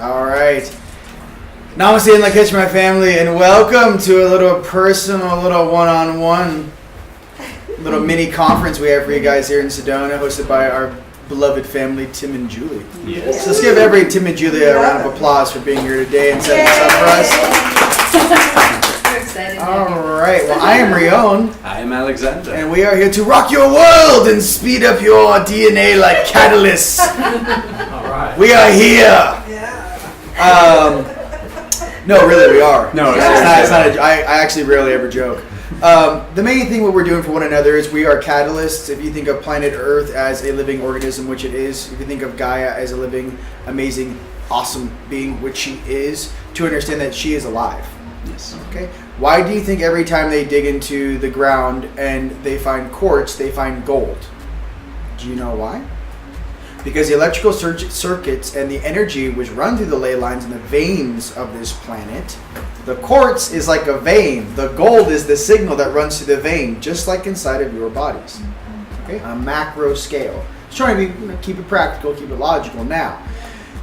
All right. Namaste and Lakesh, my family, and welcome to a little personal, little one-on-one, little mini conference we have for you guys here in Sedona, hosted by our beloved family, Tim and Julie. Yes. So let's give every Tim and Julie a round of applause for being here today and setting this up for us. We're excited. All right. Well, I am Rion. I am Alexander. And we are here to rock your world and speed up your DNA like catalysts. All right. We are here. No, really, we are. No, it's not. I actually rarely ever joke. The main thing what we're doing for one another is we are catalysts. If you think of planet Earth as a living organism, which it is, if you think of Gaia as a living, amazing, awesome being, which she is, to understand that she is alive. Yes. Okay. Why do you think every time they dig into the ground and they find quartz, they find gold? Do you know why? Because the electrical circuits and the energy which run through the ley lines and the veins of this planet, the quartz is like a vein. The gold is the signal that runs through the vein, just like inside of your bodies. Okay, on a macro scale. Just trying to keep it practical, keep it logical. Now,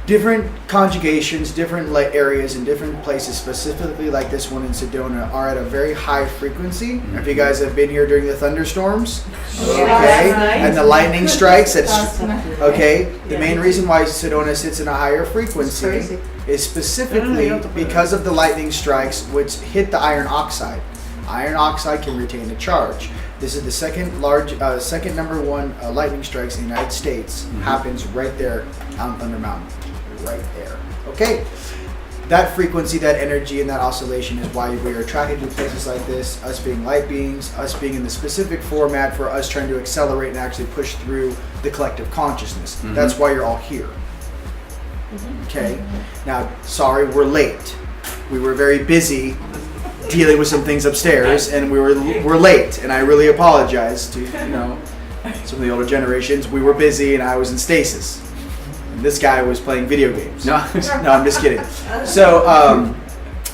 different conjugations, different areas in different places, specifically like this one in Sedona, are at a very high frequency. If you guys have been here during the thunderstorms, okay, and the lightning strikes, okay. The main reason why Sedona sits in a higher frequency is specifically because of the lightning strikes which hit the iron oxide. Iron oxide can retain a charge. This is the second number one lightning strikes in the United States. Happens right there on Thunder Mountain. Right there. Okay. That frequency, that energy, and that oscillation is why we are attracted to places like this, us being light beings, us being in the specific format for us trying to accelerate and actually push through the collective consciousness. That's why you're all here. Okay. Now, sorry, we're late. We were very busy dealing with some things upstairs, and we're late, and I really apologize to some of the older generations. We were busy, and I was in stasis. This guy was playing video games. No, I'm just kidding. So,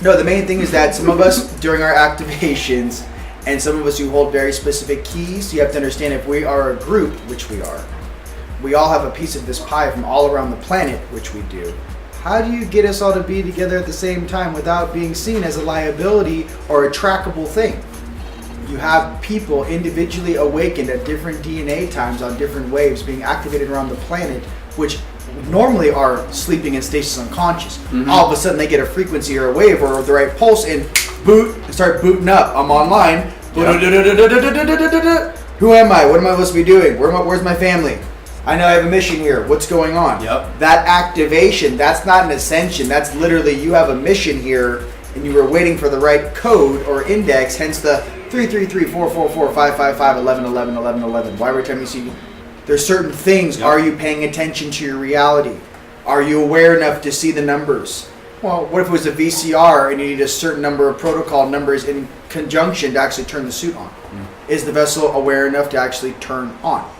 no, the main thing is that some of us during our activations and some of us who hold very specific keys, you have to understand if we are a group, which we are, we all have a piece of this pie from all around the planet, which we do. How do you get us all to be together at the same time without being seen as a liability or a trackable thing? You have people individually awakened at different DNA times on different waves being activated around the planet, which normally are sleeping in stasis unconscious. All of a sudden they get a frequency or a wave or the right pulse and start booting up. I'm online. Yep. Who am I? What am I supposed to be doing? Where's my family? I know I have a mission here. What's going on? Yep. That activation, that's not an ascension. That's literally you have a mission here and you were waiting for the right code or index, hence the 333-444-555-1111-1111. Why every time you see there's certain things, are you paying attention to your reality? Are you aware enough to see the numbers? Well, what if it was a VCR and you need a certain number of protocol numbers in conjunction to actually turn the suit on? Is the vessel aware enough to actually turn on?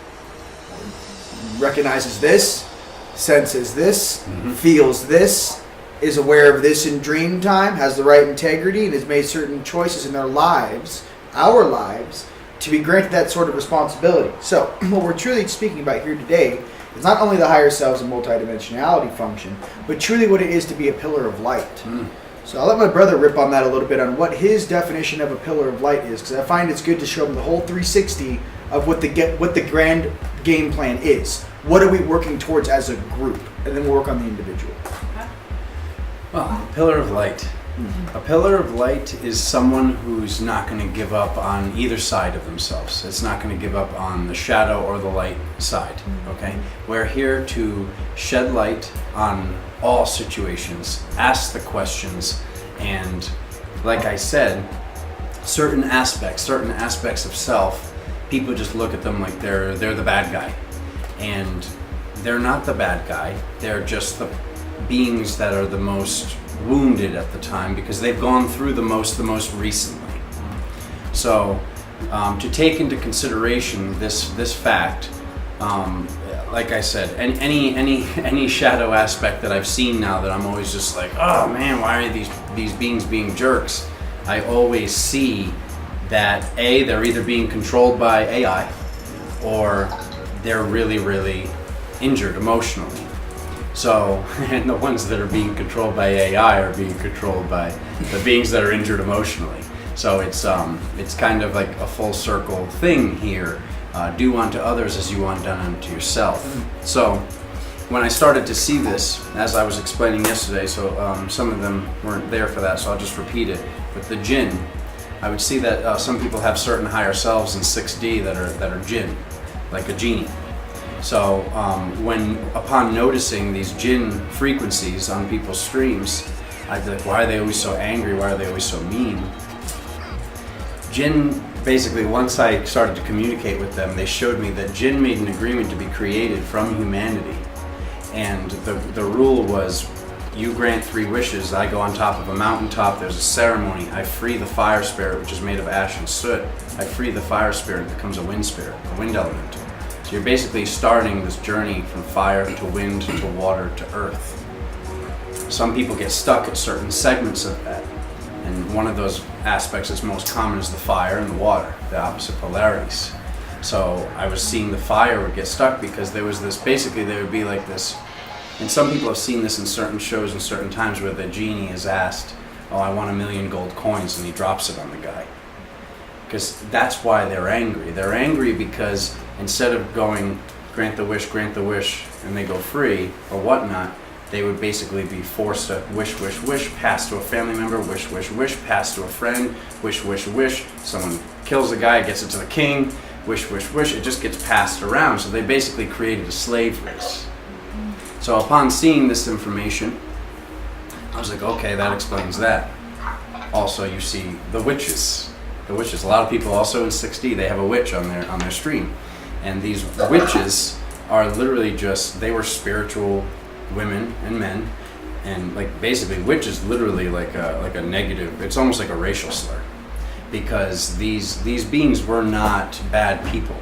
Recognizes this, senses this, feels this, is aware of this in dream time, has the right integrity, and has made certain choices in their lives, our lives, to be granted that sort of responsibility. So, what we're truly speaking about here today is not only the higher selves and multidimensionality function, but truly what it is to be a pillar of light. So I'll let my brother rip on that a little bit on what his definition of a pillar of light is, because I find it's good to show him the whole 360 of what the grand game plan is. What are we working towards as a group? And then we'll work on the individual. Well, a pillar of light. A pillar of light is someone who's not going to give up on either side of themselves. It's not going to give up on the shadow or the light side. Okay? We're here to shed light on all situations, ask the questions, and like I said, certain aspects of self, people just look at them like they're the bad guy. And they're not the bad guy. They're just the beings that are the most wounded at the time because they've gone through the most recently. So to take into consideration this fact, like I said, any shadow aspect that I've seen now that I'm always just like, oh man, why are these beings being jerks? I always see that they're either being controlled by AI or they're really, really injured emotionally. So, and the ones that are being controlled by AI are being controlled by the beings that are injured emotionally. So it's kind of like a full circle thing here. Do unto others as you want done unto yourself. So when I started to see this, as I was explaining yesterday, so some of them weren't there for that, so I'll just repeat it. With the jinn, I would see that some people have certain higher selves in 6D that are jinn, like a genie. So when upon noticing these jinn frequencies on people's streams, I'd be like, why are they always so angry? Why are they always so mean? Jinn, basically, once I started to communicate with them, they showed me that jinn made an agreement to be created from humanity. And the rule was, you grant 3 wishes, I go on top of a mountaintop, there's a ceremony, I free the fire spirit, which is made of ash and soot. I free the fire spirit, it becomes a wind spirit, a wind elemental. So you're basically starting this journey from fire to wind to water to earth. Some people get stuck at certain segments of that. And one of those aspects that's most common is the fire and the water, the opposite polarities. So I was seeing the fire would get stuck because there was this, basically there would be like this, and some people have seen this in certain shows and certain times where the genie is asked, oh, I want 1,000,000 gold coins, and he drops it on the guy. Because that's why they're angry. They're angry because instead of going, grant the wish, and they go free or whatnot, they would basically be forced to wish, pass to a family member, wish, pass to a friend, wish. Someone kills a guy, gets it to the king, wish. It just gets passed around. So they basically created a slave race. So upon seeing this information, I was like, okay, that explains that. Also, you see the witches. A lot of people also in 6D, they have a witch on their stream. And these witches are literally just, they were spiritual women and men, and like basically witch is literally like a negative, it's almost like a racial slur, because these beings were not bad people.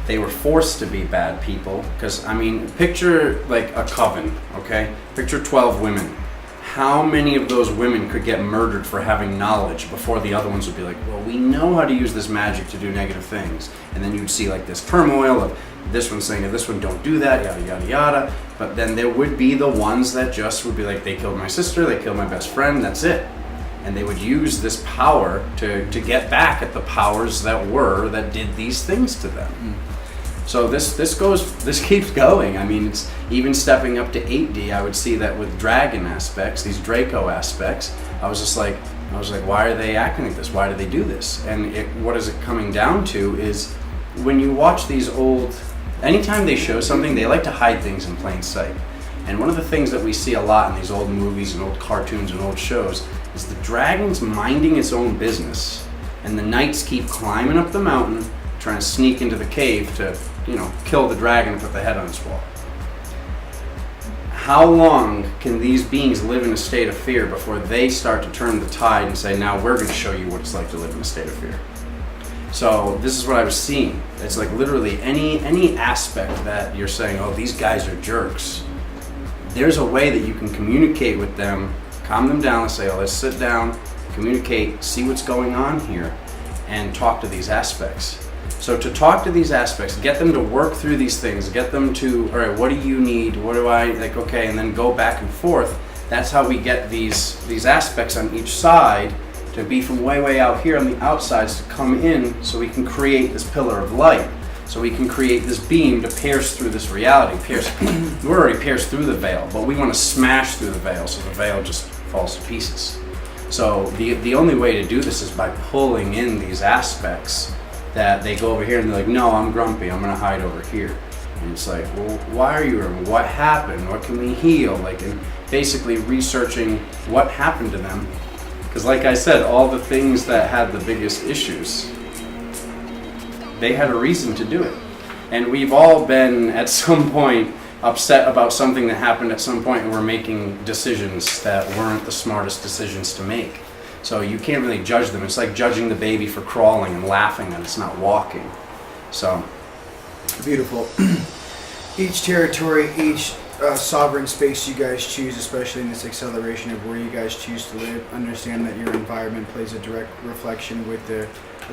They were forced to be bad people, because I mean, picture like a coven, okay? Picture 12 women. How many of those women could get murdered for having knowledge before the other ones would be like, well, we know how to use this magic to do negative things. And then you'd see like this turmoil of this one saying to this one, don't do that, yada, yada, yada. But then there would be the ones that just would be like, they killed my sister, they killed my best friend, that's it. And they would use this power to get back at the powers that did these things to them. So this keeps going. I mean, it's even stepping up to 8D. I would see that with dragon aspects, these Draco aspects. I was like, why are they acting like this? Why do they do this? And what is it coming down to is when you watch these old, anytime they show something, they like to hide things in plain sight. And one of the things that we see a lot in these old movies and old cartoons and old shows is the dragon's minding its own business, and the knights keep climbing up the mountain, trying to sneak into the cave to, kill the dragon and put the head on its wall. How long can these beings live in a state of fear before they start to turn the tide and say, now we're going to show you what it's like to live in a state of fear? So this is what I was seeing. It's like literally any aspect that you're saying, oh, these guys are jerks. There's a way that you can communicate with them, calm them down and say, oh, let's sit down, communicate, see what's going on here, and talk to these aspects. So to talk to these aspects, get them to work through these things, get them to, all right, what do you need? What do I, like, okay, and then go back and forth. That's how we get these aspects on each side to be from way out here on the outsides to come in, so we can create this pillar of light. So we can create this beam to pierce through this reality. We're already pierced through the veil, but we want to smash through the veil so the veil just falls to pieces. So the only way to do this is by pulling in these aspects that they go over here and they're like, no, I'm grumpy, I'm gonna hide over here. And it's like, well, why are you grumpy? What happened? What can we heal? Like, and basically researching what happened to them. Because like I said, all the things that had the biggest issues, they had a reason to do it. And we've all been at some point upset about something that happened at some point, and we're making decisions that weren't the smartest decisions to make. So you can't really judge them. It's like judging the baby for crawling and laughing that it's not walking. So beautiful. Each territory, each sovereign space you guys choose, especially in this acceleration of where you guys choose to live, understand that your environment plays a direct reflection with the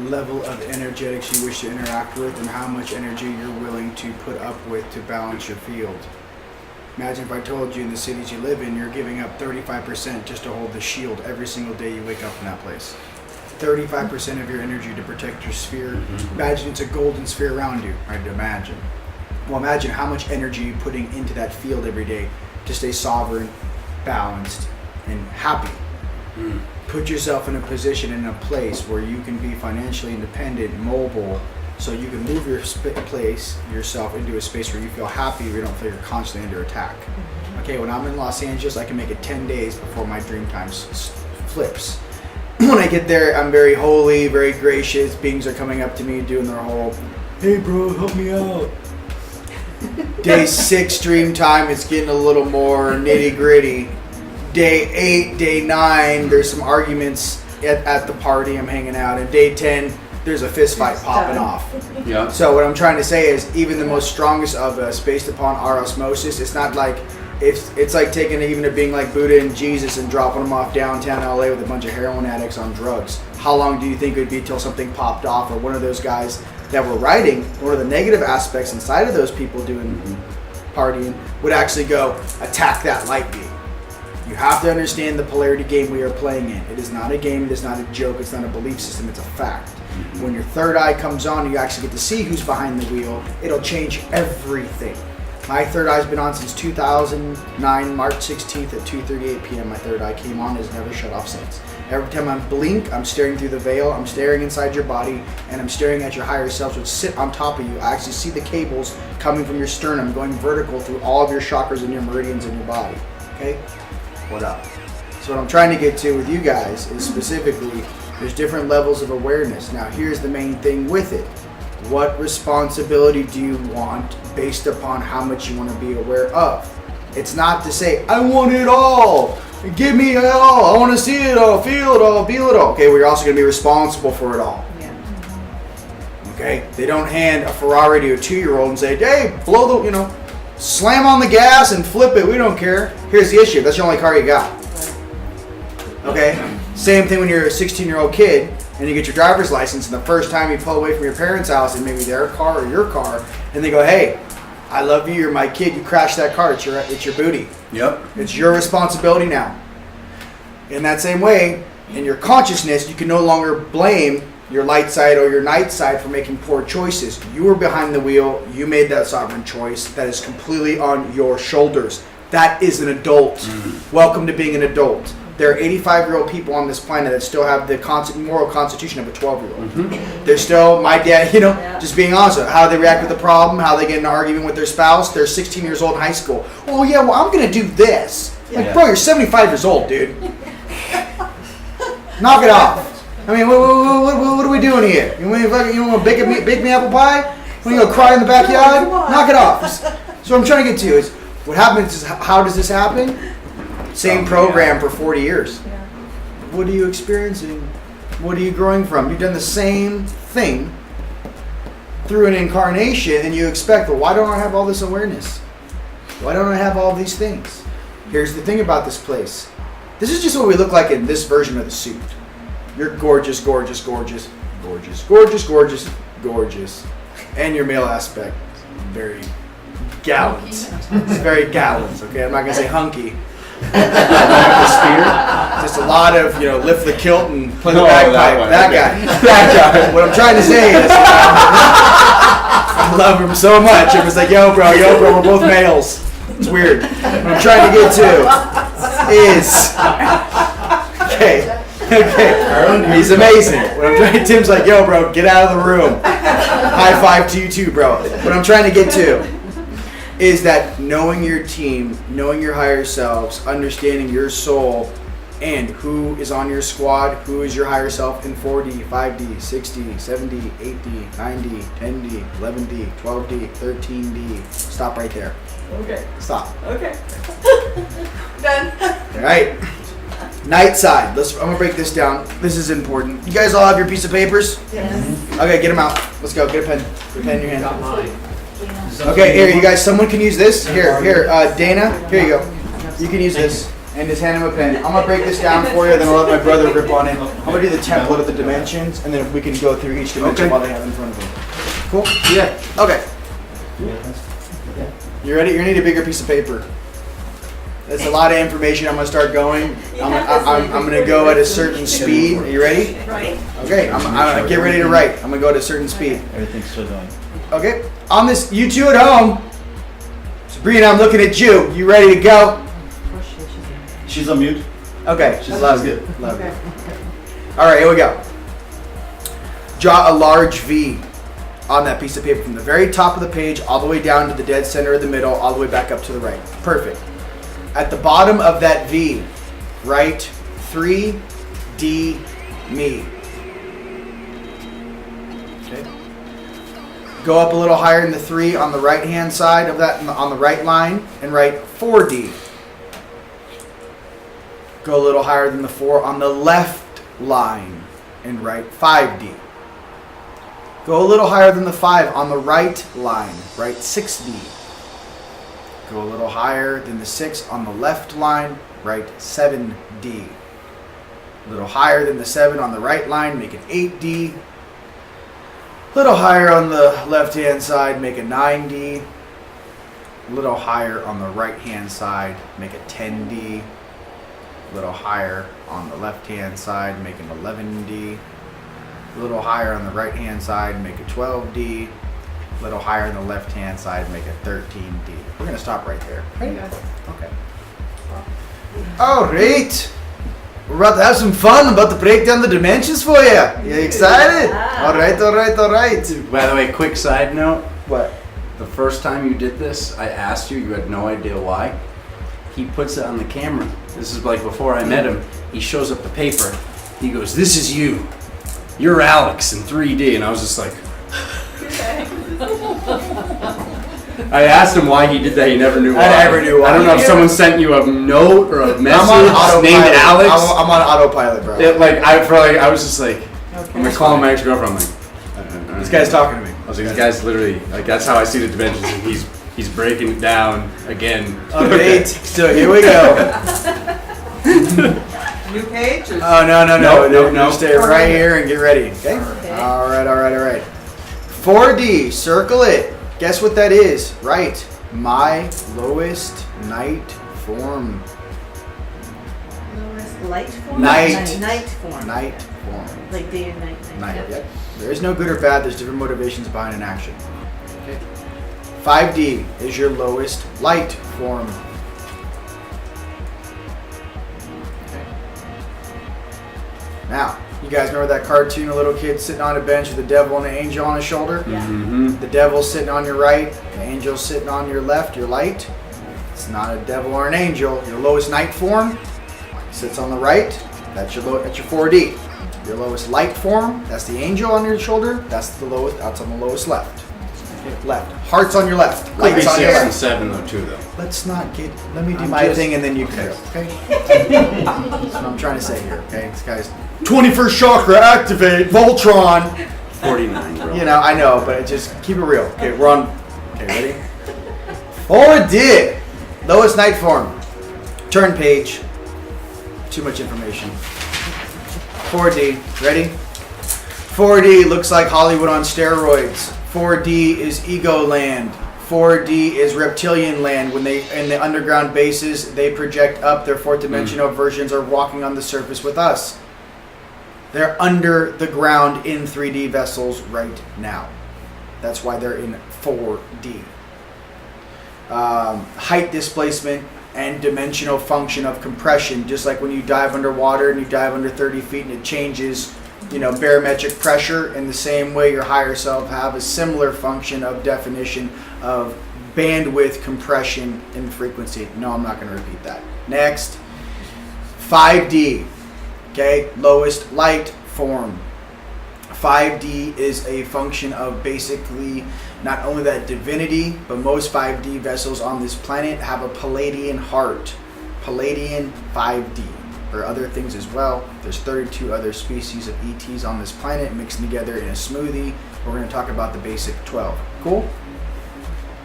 level of energetics you wish to interact with and how much energy you're willing to put up with to balance your field. Imagine if I told you in the cities you live in, you're giving up 35% just to hold the shield every single day you wake up in that place. 35% of your energy to protect your sphere. Imagine it's a golden sphere around you. I'd imagine. Well, imagine how much energy you're putting into that field every day to stay sovereign, balanced, and happy. Put yourself in a position, in a place where you can be financially independent, mobile, so you can move yourself into a space where you feel happy, where you don't feel you're constantly under attack. Okay, when I'm in Los Angeles, I can make it 10 days before my dream time flips. When I get there, I'm very holy, very gracious. Beings are coming up to me, doing their whole, hey bro, help me out. Day 6 dream time, it's getting a little more nitty gritty. Day 8, day 9, there's some arguments at the party I'm hanging out. And day 10, there's a fist fight popping off. Yeah. So what I'm trying to say is, even the most strongest of us, based upon our osmosis, it's not like, it's like taking even a being like Buddha and Jesus and dropping them off downtown LA with a bunch of heroin addicts on drugs. How long do you think it would be till something popped off, or one of those guys that were writing, one of the negative aspects inside of those people doing partying would actually go attack that light beam? You have to understand the polarity game we are playing in. It is not a game, it is not a joke, it's not a belief system, it's a fact. When your third eye comes on, you actually get to see who's behind the wheel. It'll change everything. My third eye's been on since 2009, March 16th at 2:38 p.m. My third eye came on, has never shut off since. Every time I blink, I'm staring through the veil, I'm staring inside your body, and I'm staring at your higher selves, which sit on top of you. I actually see the cables coming from your sternum, going vertical through all of your chakras and your meridians in your body. Okay? What up? So what I'm trying to get to with you guys is specifically, there's different levels of awareness. Now here's the main thing with it. What responsibility do you want based upon how much you want to be aware of? It's not to say, I want it all. Give me it all. I want to see it all, feel it all, feel it all. Okay, well, you're also going to be responsible for it all. Yeah. Okay? They don't hand a Ferrari to a 2-year-old and say, hey, blow the, slam on the gas and flip it. We don't care. Here's the issue. That's the only car you got. Okay? Same thing when you're a 16-year-old kid and you get your driver's license, and the first time you pull away from your parents' house in maybe their car or your car, and they go, hey, I love you, you're my kid, you crashed that car, it's your booty. Yep. It's your responsibility now. In that same way, in your consciousness, you can no longer blame your light side or your night side for making poor choices. You were behind the wheel, you made that sovereign choice, that is completely on your shoulders. That is an adult. Welcome to being an adult. There are 85-year-old people on this planet that still have the moral constitution of a 12-year-old. They're still, my dad, just being honest, how they react with the problem, how they get in an argument with their spouse. They're 16 years old in high school. Oh, yeah, well, I'm going to do this. Like, bro, you're 75 years old, dude. Knock it off. I mean, what are we doing here? You want to bake me apple pie? Want to go cry in the backyard? Knock it off. So what I'm trying to get to is, what happens is, how does this happen? Same program for 40 years. Yeah. What are you experiencing? What are you growing from? You've done the same thing through an incarnation, and you expect, well, why don't I have all this awareness? Why don't I have all these things? Here's the thing about this place. This is just what we look like in this version of the suit. You're gorgeous, gorgeous, gorgeous, gorgeous, gorgeous, gorgeous, gorgeous. And your male aspect, very gallant. It's very gallant, okay? I'm not going to say hunky. The spear. Just a lot of, lift the kilt and play the bagpipe. That guy. What I'm trying to say is, I love him so much. It was like, yo, bro, we're both males. It's weird. What I'm trying to get to is, okay. He's amazing. Tim's like, yo, bro, get out of the room. High five to you too, bro. What I'm trying to get to is that knowing your team, knowing your higher selves, understanding your soul, and who is on your squad, who is your higher self in 4D, 5D, 6D, 7D, 8D, 9D, 10D, 11D, 12D, 13D. Stop right there. Okay. Stop. Okay. Done. All right. Night side. I'm going to break this down. This is important. You guys all have your piece of papers? Yes. Okay, get them out. Let's go. Get a pen. Get a pen in your hand. Got mine. Okay, here, you guys, someone can use this. Here, Dana, here you go. You can use this. And just hand him a pen. I'm going to break this down for you, then I'll let my brother rip on it. I'm going to do the template of the dimensions, and then we can go through each dimension while they have it in front of them. Cool? Yeah. Okay. You ready? You need a bigger piece of paper. That's a lot of information. I'm gonna start going. I'm gonna go at a certain speed. Are you ready? Right. Okay. I'm get ready to write. I'm gonna go at a certain speed. Everything's still going. Okay. On this, you two at home. Sabrina, I'm looking at you. You ready to go? She's on mute. Okay. She's loud. Good. Love it. All right. Here we go. Draw a large V on that piece of paper from the very top of the page all the way down to the dead center of the middle, all the way back up to the right. Perfect. At the bottom of that V, write 3D me. Okay. Go up a little higher than the 3 on the right hand side of that, on the right line, and write 4D. Go a little higher than the 4 on the left line and write 5D. Go a little higher than the 5 on the right line, write 6D. Go a little higher than the 6 on the left line, write 7D. A little higher than the 7 on the right line, make it 8D. A little higher on the left hand side, make it 9D. A little higher on the right hand side, make it 10D. A little higher on the left hand side, make it 11D. A little higher on the right hand side, make it 12D. A little higher on the left hand side, make it 13D. We're going to stop right there. Ready? Okay. All right. We're about to have some fun. I'm about to break down the dimensions for you. You excited? All right, all right, all right. By the way, quick side note. What? The first time you did this, I asked you, you had no idea why. He puts it on the camera. This is like before I met him. He shows up the paper. He goes, "This is you. You're Alex in 3D." And I was just like, I asked him why he did that. He never knew why. I never knew why. I don't know if someone sent you a note or a message I'm on autopilot. named Alex. I'm on autopilot, bro. I was just like, I'm gonna call my ex-girlfriend. I'm like, This guy's talking to me. I was like, this guy's literally like, that's how I see the dimensions, and he's breaking it down again. All right. So here we go. New page? Or Oh, no. No. Stay right here and get ready. Okay? Okay. All right. 4D, circle it. Guess what that is? Right. My lowest night form. lowest light form? Night. Night form. Night form. Like day and night. Night. Yep. Yep. There is no good or bad. There's different motivations behind an action. Okay. 5D is your lowest light form. Okay. Now, you guys remember that cartoon, a little kid sitting on a bench with a devil and an angel on his shoulder? Yeah. Mm-hmm. The devil's sitting on your right, the angel's sitting on your left, your light. It's not a devil or an angel. Your lowest night form sits on the right. That's your 4D. Your lowest light form, that's the angel on your shoulder. That's the lowest. That's on the lowest left. Okay, left. Hearts on your left. Could be Lights on 6 your and left. 7 though too though. Let's not get. Let me do I'm my just- thing and then you can. Okay. That's what I'm trying to say here. Okay, this guy's 21st chakra activate Voltron. 49, bro. You know, I know, but just keep it real. Okay, we're on. Okay, ready? 4D. Lowest night form. Turn page. Too much information. 4D. Ready? 4D looks like Hollywood on steroids. 4D is ego land. 4D is reptilian land. When they in the underground bases, they project up. Their fourth dimensional versions are walking on the surface with us. They're under the ground in 3D vessels right now. That's why they're in 4D. Height displacement and dimensional function of compression, just like when you dive underwater and you dive under 30 feet and it changes, barometric pressure. In the same way, your higher self have a similar function of definition of bandwidth, compression, and frequency. No, I'm not going to repeat that. Next, 5D. Okay, lowest light form. 5D is a function of basically not only that divinity, but most 5D vessels on this planet have a Palladian heart. Palladian 5D. There are other things as well. There's 32 other species of ETs on this planet mixed together in a smoothie. We're going to talk about the basic 12. Cool?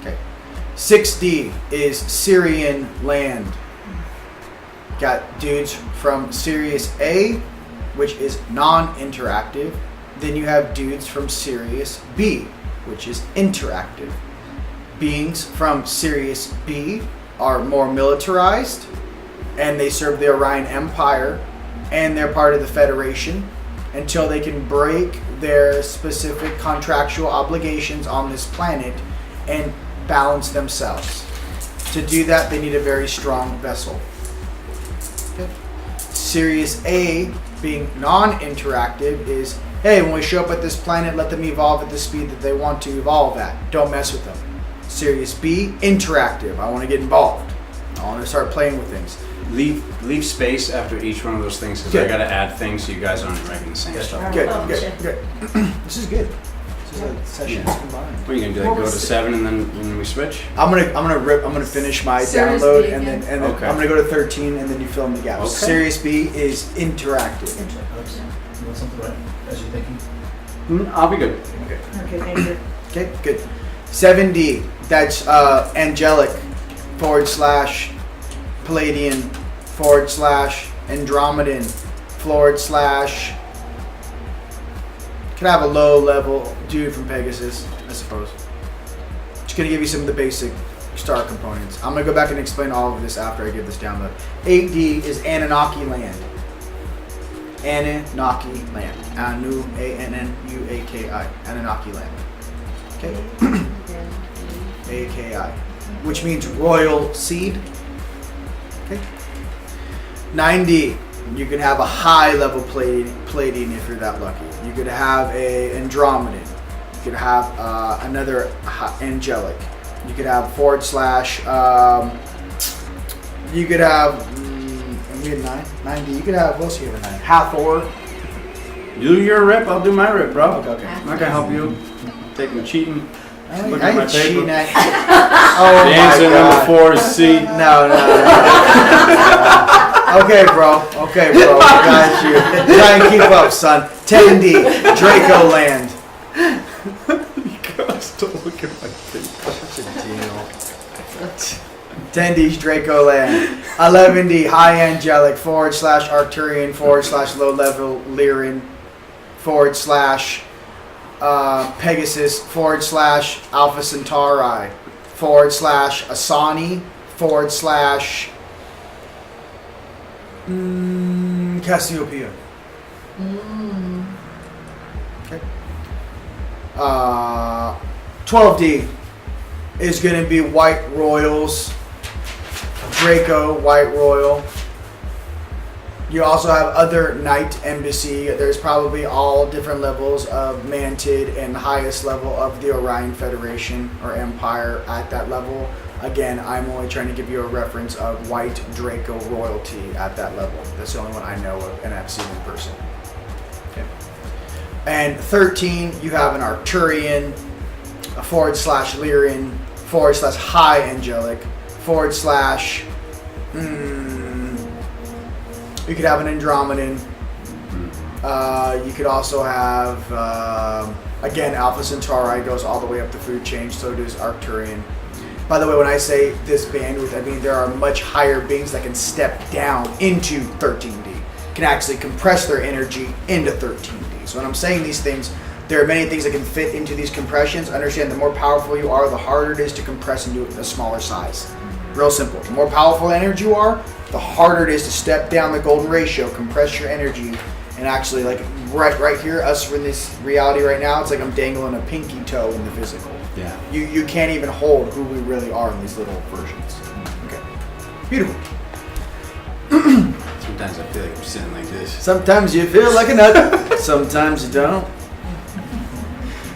Okay. 6D is Syrian land. Got dudes from Sirius A, which is non-interactive. Then you have dudes from Sirius B, which is interactive. Beings from Sirius B are more militarized, and they serve the Orion Empire, and they're part of the Federation until they can break their specific contractual obligations on this planet and balance themselves. To do that, they need a very strong vessel. Okay. Sirius A, being non-interactive, is, hey, when we show up at this planet, let them evolve at the speed that they want to evolve at. Don't mess with them. Sirius B, interactive. I want to get involved. I want to start playing with things. Leave space after each one of those things because I got to add things so you guys aren't writing the same stuff. Good, Oh, good, shit. good. This is good. This is a session Yeah. combined. What are you gonna do? Like go to 7 and then we switch? I'm gonna finish my Sirius download B and again. then Okay. I'm gonna go to 13 and then you fill in the gaps. Okay. Sirius B is interactive. Alex, you want something right as you're thinking? I'll be good. Okay, thank you. Okay, good. 7D, that's angelic / Palladian / Andromedan / could have a low level dude from Pegasus, I suppose. Just gonna give you some of the basic star components. I'm gonna go back and explain all of this after I give this download. 8D is Anunnaki land. Anunnaki land. Anu, A-N-N-U-A-K-I. Anunnaki land. Okay? A-K-I. Which means royal seed. Okay? 9D. You could have a high level Palladian if you're that lucky. You could have a Andromedan. You could have another angelic. You could have / you could have we had 9D. You could have, what else you have 9? Hathor. Do your rip, I'll do my rip, bro. Okay. I'm not gonna help you. Take my cheating. Look I at my ain't cheating paper. at Oh The my answer number God. 4 is C. No. Okay, bro. I got you. Try and keep up, son. 10D, Draco Land. You guys don't look at my paper. Such a deal. 10D's Draco Land. 11D, High Angelic / Arcturian / Low Level Lyran / Pegasus / Alpha Centauri / Asani / Cassiopeia. Okay. 12D is going to be White Royals. Draco, White Royal. You also have other Knight Embassy. There's probably all different levels of Mantid and the highest level of the Orion Federation or Empire at that level. Again, I'm only trying to give you a reference of White Draco royalty at that level. That's the only one I know of and I've seen in person. Okay. And 13, you have an Arcturian, a / Lyran, / High Angelic, / you could have an Andromedan. You could also have, again, Alpha Centauri goes all the way up the food chain, so does Arcturian. By the way, when I say this bandwidth, I mean there are much higher beings that can step down into 13D, can actually compress their energy into 13D. So when I'm saying these things, there are many things that can fit into these compressions. Understand, the more powerful you are, the harder it is to compress into a smaller size. Real simple. The more powerful energy you are, the harder it is to step down the golden ratio, compress your energy, and actually, like right here, us in this reality right now, it's like I'm dangling a pinky toe in the physical. Yeah. You can't even hold who we really are in these little versions. Okay. Beautiful. Sometimes I feel like I'm sitting like this. Sometimes you feel like a nut. Sometimes you don't.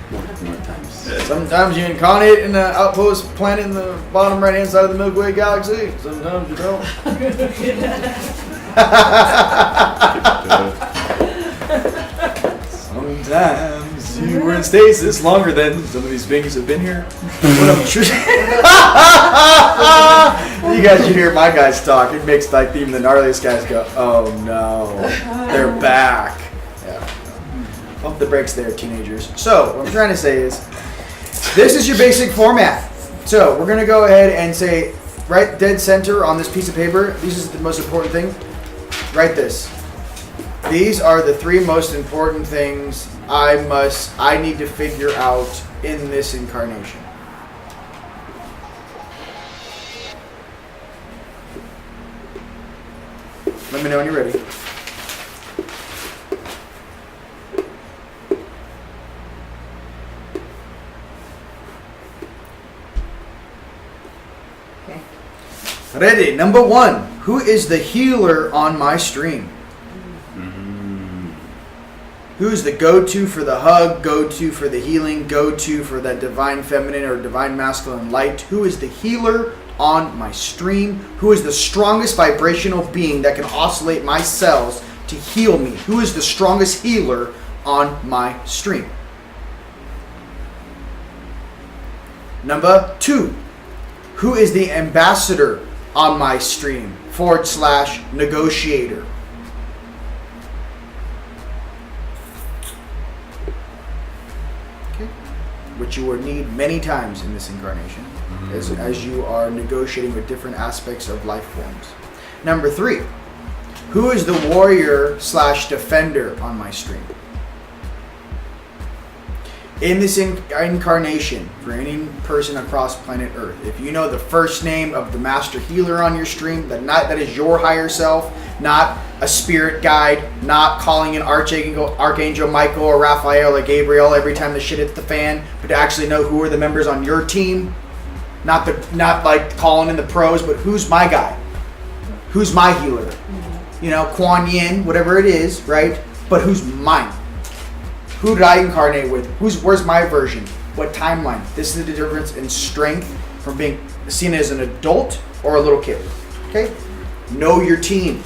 More times. Sometimes you incarnate in an outpost planet in the bottom right-hand side of the Milky Way galaxy. Sometimes you don't. Sometimes you were in stasis longer than some of these beings have been here. What I'm you guys should hear my guys talk. It makes like even the gnarliest guys go, "Oh no, they're back." Yeah. Pump the brakes there, teenagers. So what I'm trying to say is, this is your basic format. So we're gonna go ahead and say, right dead center on this piece of paper. This is the most important thing. Write this. These are the 3 most important things I need to figure out in this incarnation. Let me know when you're ready. Okay. Ready. Number 1. Who is the healer on my stream? Who's the go-to for the hug, go-to for the healing, go-to for that divine feminine or divine masculine light? Who is the healer on my stream? Who is the strongest vibrational being that can oscillate my cells to heal me? Who is the strongest healer on my stream? Number 2. Who is the ambassador on my stream? / negotiator. Which you will need many times in this incarnation as you are negotiating with different aspects of life forms. Number 3, who is the warrior / defender on my stream? In this incarnation, for any person across planet Earth, if you know the first name of the master healer on your stream, that is your higher self, not a spirit guide, not calling in Archangel Michael or Raphael or Gabriel every time the shit hits the fan, but to actually know who are the members on your team, not like calling in the pros, but who's my guy, who's my healer, you know, Kuan Yin, whatever it is, right? But who's mine? Who did I incarnate with? Where's my version? What timeline? This is the difference in strength from being seen as an adult or a little kid. Okay? Know your team.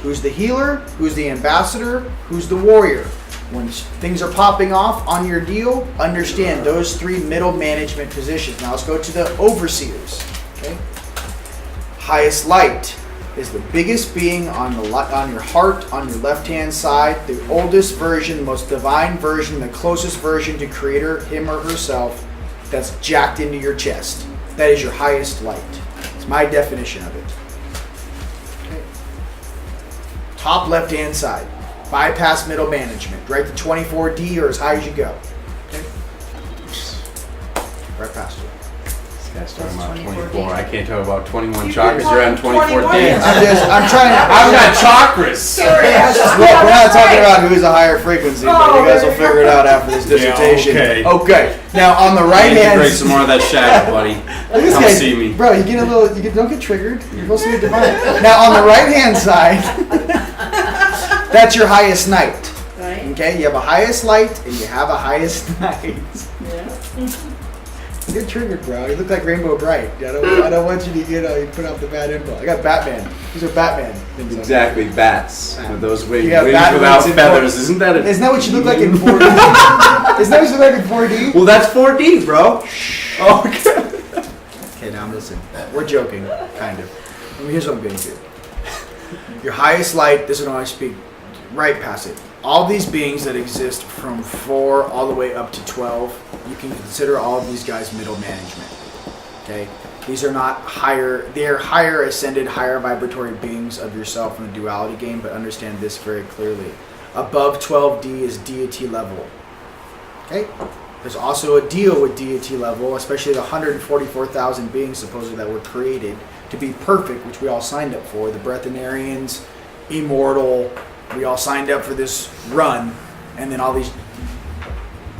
Who's the healer? Who's the ambassador? Who's the warrior? When things are popping off on your deal, understand those 3 middle management positions. Now let's go to the overseers. Okay? Highest light is the biggest being on your heart, on your left-hand side, the oldest version, the most divine version, the closest version to Creator, him or herself, that's jacked into your chest. That is your highest light. It's my definition of it. Okay. Top left-hand side, bypass middle management, right to 24D or as high as you go. Okay. Right past you. This guy's talking about 24. I can't talk about 21 You chakras. can You're on talk 24 21. days. I'm trying to. I've got chakras. Look, we're not talking about who's a higher frequency, but you guys will figure it out after this dissertation. Yeah, Okay. Now on the right hand. Integrate some more of that shadow, buddy. This Come guy- see me. Bro, you get a little. Don't get triggered. You're supposed to be divine. Now on the right hand side, that's your highest night. Right? Okay, you have a highest light and you have a highest night. Yeah. You get triggered, bro. You look like Rainbow Bright. I don't want you to you put out the bad info. I got Batman. These are Batman things. Exactly, bats. With those wings, You have wings bat without wings in feathers. 4D. Isn't that a... Isn't that what you look like in 4D? Isn't that what you look like in 4D? Well, that's 4D, bro. Oh, okay. Okay, now listen. We're joking, kind of. Here's what I'm getting to. Your highest light, this is when I speak right past it. All these beings that exist from 4 all the way up to 12, you can consider all of these guys middle management. Okay? These are not higher, they're higher ascended, higher vibratory beings of yourself in the duality game, but understand this very clearly. Above 12D is deity level. Okay? There's also a deal with deity level, especially the 144,000 beings supposedly that were created to be perfect, which we all signed up for. The Breatharians, immortal. We all signed up for this run, and then all these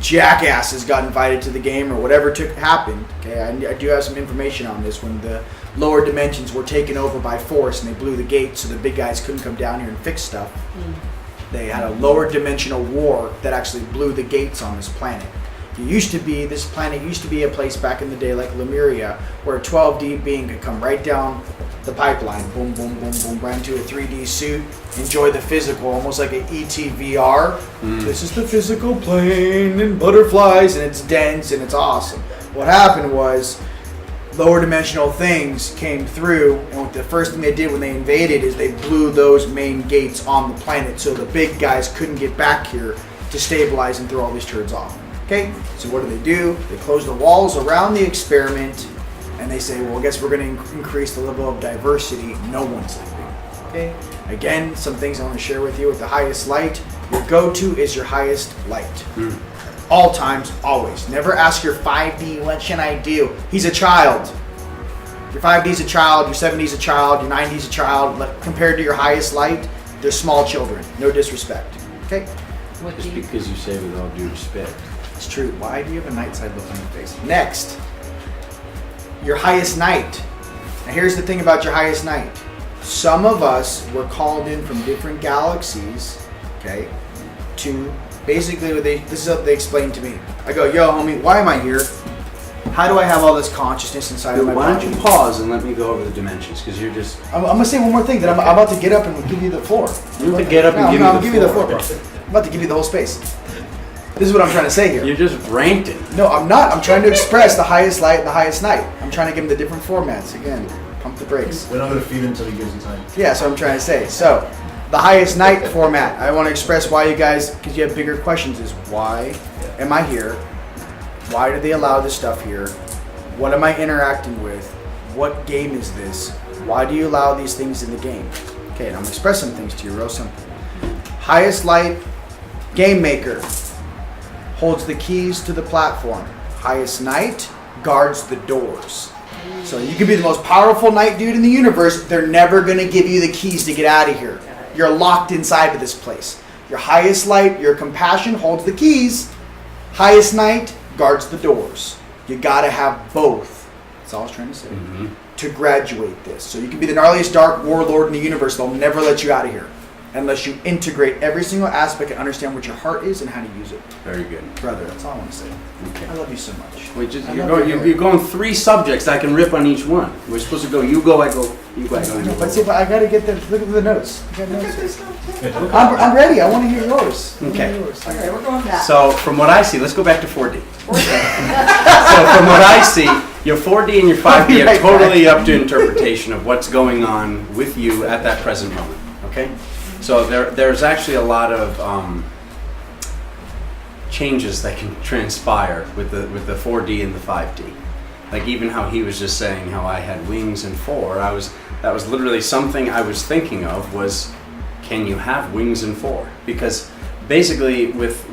jackasses got invited to the game or whatever happened. Okay, I do have some information on this. When the lower dimensions were taken over by force and they blew the gates so the big guys couldn't come down here and fix stuff, they had a lower dimensional war that actually blew the gates on this planet. This planet used to be a place back in the day like Lemuria where a 12D being could come right down the pipeline, boom, boom, boom, boom, right into a 3D suit, enjoy the physical, almost like an ET VR. This is the physical plane and butterflies and it's dense and it's awesome. What happened was lower dimensional things came through, and the first thing they did when they invaded is they blew those main gates on the planet so the big guys couldn't get back here to stabilize and throw all these turds off. Okay, so what do? They close the walls around the experiment, and they say, well, I guess we're going to increase the level of diversity. No one's leaving. Okay, again, some things I want to share with you with the highest light. Your go-to is your highest light. All times, always. Never ask your 5D, what should I do? He's a child. Your 5D is a child, your 7D is a child, your 9D is a child. Compared to your highest light, they're small children. No disrespect. Okay? What Just do you? because you say with all due respect. It's true. Why do you have a night side look on your face? Next, your highest night. Now here's the thing about your highest night. Some of us were called in from different galaxies, okay, to basically this is what they explained to me. I go, yo, homie, why am I here? How do I have all this consciousness inside of my Why body? don't you pause and let me go over the dimensions? Because you're just. I'm gonna say one more thing. That I'm about to get up and give you the floor. You have to get up and give no, me I'll the give you the floor. floor, bro. I'm about to give you the whole space. This is what I'm trying to say here. You're just ranting. No, I'm not. I'm trying to express the highest light and the highest night. I'm trying to give him the different formats. Again, pump the brakes. We're not going to feed him until he gives you time. Yeah, that's what I'm trying to say. So, the highest night format. I want to express why you guys, because you have bigger questions, is why am I here? Why do they allow this stuff here? What am I interacting with? What game is this? Why do you allow these things in the game? Okay, and I'm gonna express some things to you real simple. Highest light, game maker, holds the keys to the platform. Highest night, guards the doors. So you can be the most powerful night dude in the universe, they're never gonna give you the keys to get out of here. You're locked inside of this place. Your highest light, your compassion, holds the keys. Highest night, guards the doors. You gotta have both. That's all I was trying to say. To graduate this. So you can be the gnarliest dark warlord in the universe, they'll never let you out of here. Unless you integrate every single aspect and understand what your heart is and how to use it. Very good. Brother, that's all I want to say. Okay. I love you so much. Wait, just, I you're, love going, you. you're going 3 subjects. I can rip on each one. We're supposed to go, you go, I go, you go, I go. You But see, go. but I gotta get the, look at the notes. I got notes here. I'm ready. I want to hear yours. I wanna Okay. hear yours. Okay, we're going back. So from what I see, let's go back to 4D. So from what I see, your 4D and your 5D are Right totally up to interpretation of what's going on with you at that present moment. Okay? So there's actually a lot of changes that can transpire with the 4D and the 5D. Like even how he was just saying how I had wings and 4. That was literally something I was thinking of was, can you have wings and 4? Because basically with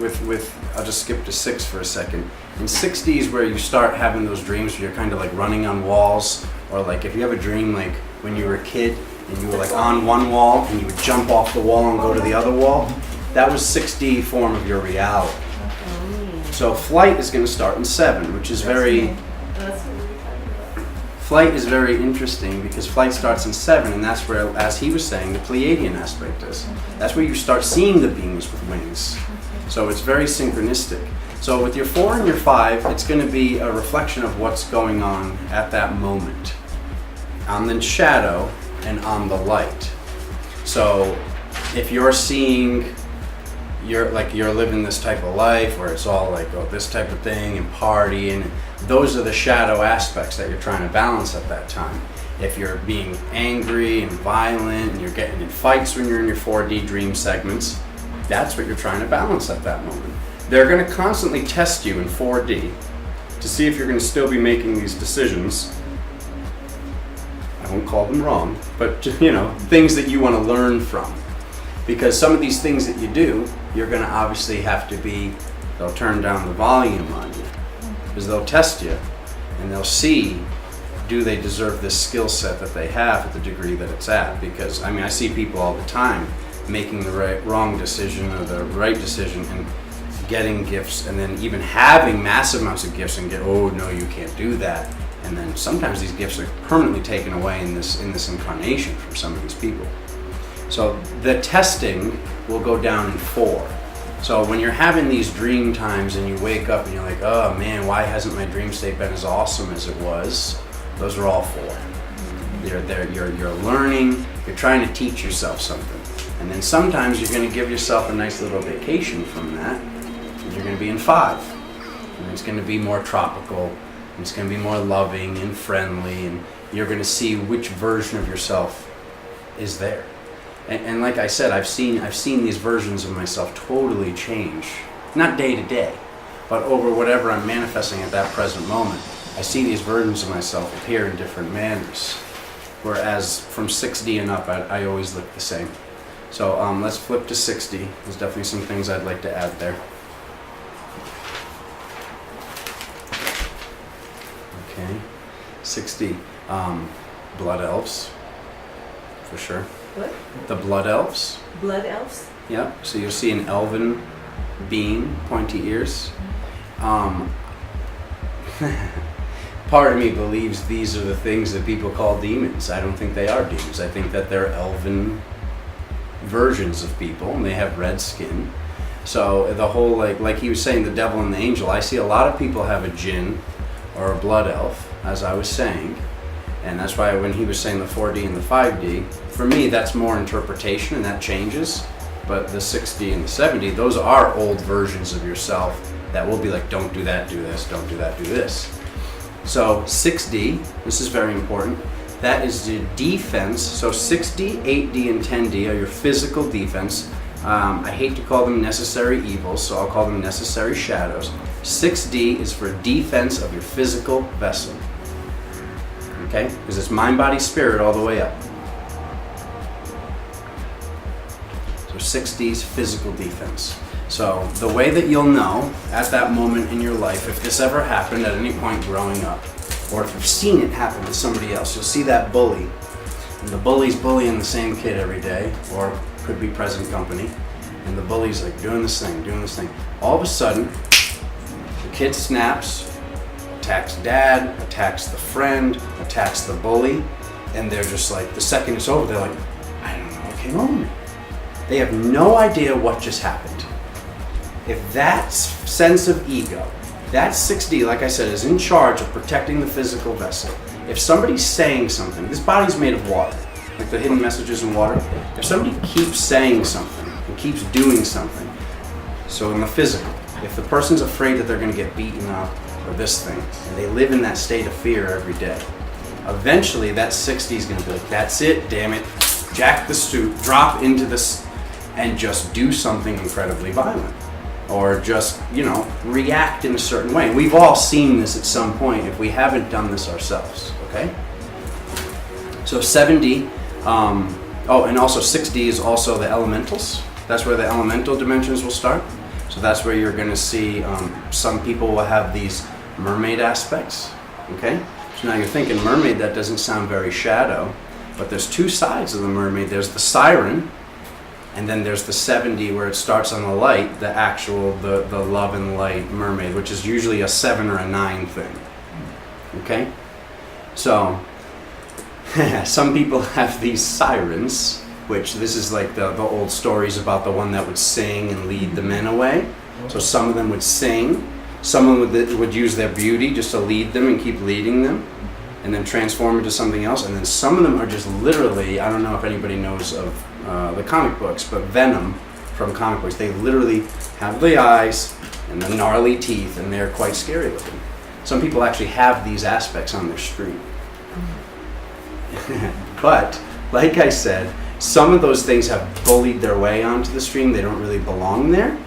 I'll just skip to 6 for a second. In 6D is where you start having those dreams where you're kind of like running on walls, or like if you have a dream like when you were a kid and you were like on one wall and you would jump off the wall and go to the other wall. That was 6D form of your reality. So flight is going to start in 7, which is very. That's what we're talking about. Flight is very interesting because flight starts in 7, and that's where, as he was saying, the Pleiadian aspect is. That's where you start seeing the beings with wings. So it's very synchronistic. So with your 4 and your 5, it's going to be a reflection of what's going on at that moment, on the shadow and on the light. So if you're seeing, you're living this type of life where it's all like, oh, this type of thing and party, and those are the shadow aspects that you're trying to balance at that time. If you're being angry and violent and you're getting in fights when you're in your 4D dream segments, that's what you're trying to balance at that moment. They're going to constantly test you in 4D to see if you're going to still be making these decisions. I won't call them wrong, but things that you want to learn from. Because some of these things that you do, you're going to obviously have to they'll turn down the volume on you. Because they'll test you and they'll see, do they deserve this skill set that they have at the degree that it's at? Because, I see people all the time making the wrong decision or the right decision and getting gifts, and then even having massive amounts of gifts and oh no, you can't do that. And then sometimes these gifts are permanently taken away in this incarnation from some of these people. So the testing will go down in 4. So when you're having these dream times and you wake up and you're like, oh man, why hasn't my dream state been as awesome as it was? Those are all 4. You're learning, you're trying to teach yourself something. And then sometimes you're going to give yourself a nice little vacation from that. And you're going to be in 5. And it's going to be more tropical, and it's going to be more loving and friendly, and you're going to see which version of yourself is there. And like I said, I've seen these versions of myself totally change, not day to day, but over whatever I'm manifesting at that present moment. I see these versions of myself appear in different manners, whereas from 6D and up, I always look the same. So let's flip to 6D. There's definitely some things I'd like to add there. Okay, 6D. Blood elves, for sure. What? The blood elves. Blood elves? Yeah. So you'll see an elven being, pointy ears. Part of me believes these are the things that people call demons. I don't think they are demons. I think that they're elven versions of people, and they have red skin. So the whole, like he was saying, the devil and the angel, I see a lot of people have a jinn or a blood elf, as I was saying. And that's why when he was saying the 4D and the 5D, for me that's more interpretation and that changes. But the 6D and the 7D, those are old versions of yourself that will be like, don't do that, do this, don't do that, do this. So 6D, this is very important, that is the defense. So 6D, 8D, and 10D are your physical defense. I hate to call them necessary evils, so I'll call them necessary shadows. 6D is for defense of your physical vessel. Okay? Because it's mind, body, spirit all the way up. So 6D's physical defense. So the way that you'll know at that moment in your life, if this ever happened at any point growing up, or if you've seen it happen to somebody else, you'll see that bully. And the bully's bullying the same kid every day, or could be present company. And the bully's like doing this thing. All of a sudden, the kid snaps, attacks dad, attacks the friend, attacks the bully, and they're just like, the second it's over, they're like, I don't know what came over me. They have no idea what just happened. If that sense of ego, that 6D, like I said, is in charge of protecting the physical vessel. If somebody's saying something, this body's made of water, like the hidden messages in water. If somebody keeps saying something and keeps doing something, so in the physical, if the person's afraid that they're going to get beaten up or this thing, and they live in that state of fear every day, eventually that 6D is going to be like, that's it, damn it, jack the suit, drop into this, and just do something incredibly violent. Or just, react in a certain way. We've all seen this at some point if we haven't done this ourselves, okay? So 7D, and also 6D is also the elementals. That's where the elemental dimensions will start. So that's where you're gonna see some people will have these mermaid aspects, okay? So now you're thinking mermaid, that doesn't sound very shadow, but there's two sides of the mermaid. There's the siren, and then there's the 7D where it starts on the light, the actual, the love and light mermaid, which is usually a 7 or a 9 thing. Okay? So, some people have these sirens, which this is like the old stories about the one that would sing and lead the men away. So some of them would sing, some of them would use their beauty just to lead them and keep leading them, and then transform into something else. And then some of them are just literally, I don't know if anybody knows of the comic books, but Venom from comic books, they literally have the eyes and the gnarly teeth, and they're quite scary looking. Some people actually have these aspects on their screen. But, like I said, some of those things have bullied their way onto the stream. They don't really belong there.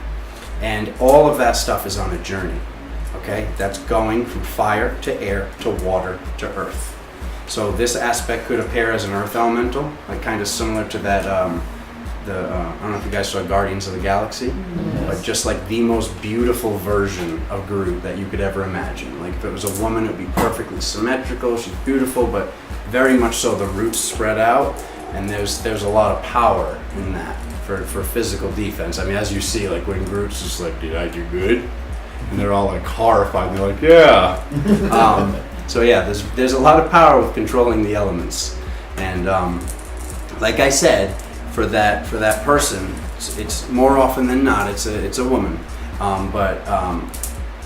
And all of that stuff is on a journey. Okay? That's going from fire to air to water to earth. So this aspect could appear as an earth elemental, like kind of similar to that, I don't know if you guys saw Guardians of the Galaxy, but just like the most beautiful version of Groot that you could ever imagine. Like if it was a woman, it would be perfectly symmetrical, she's beautiful, but very much so the roots spread out, and there's a lot of power in that for physical defense. I mean, as you see, like when Groot's just like, did I do good? And they're all like horrified, and they're like, yeah. So yeah, there's a lot of power with controlling the elements, and like I said, for that person, it's more often than not it's a woman, but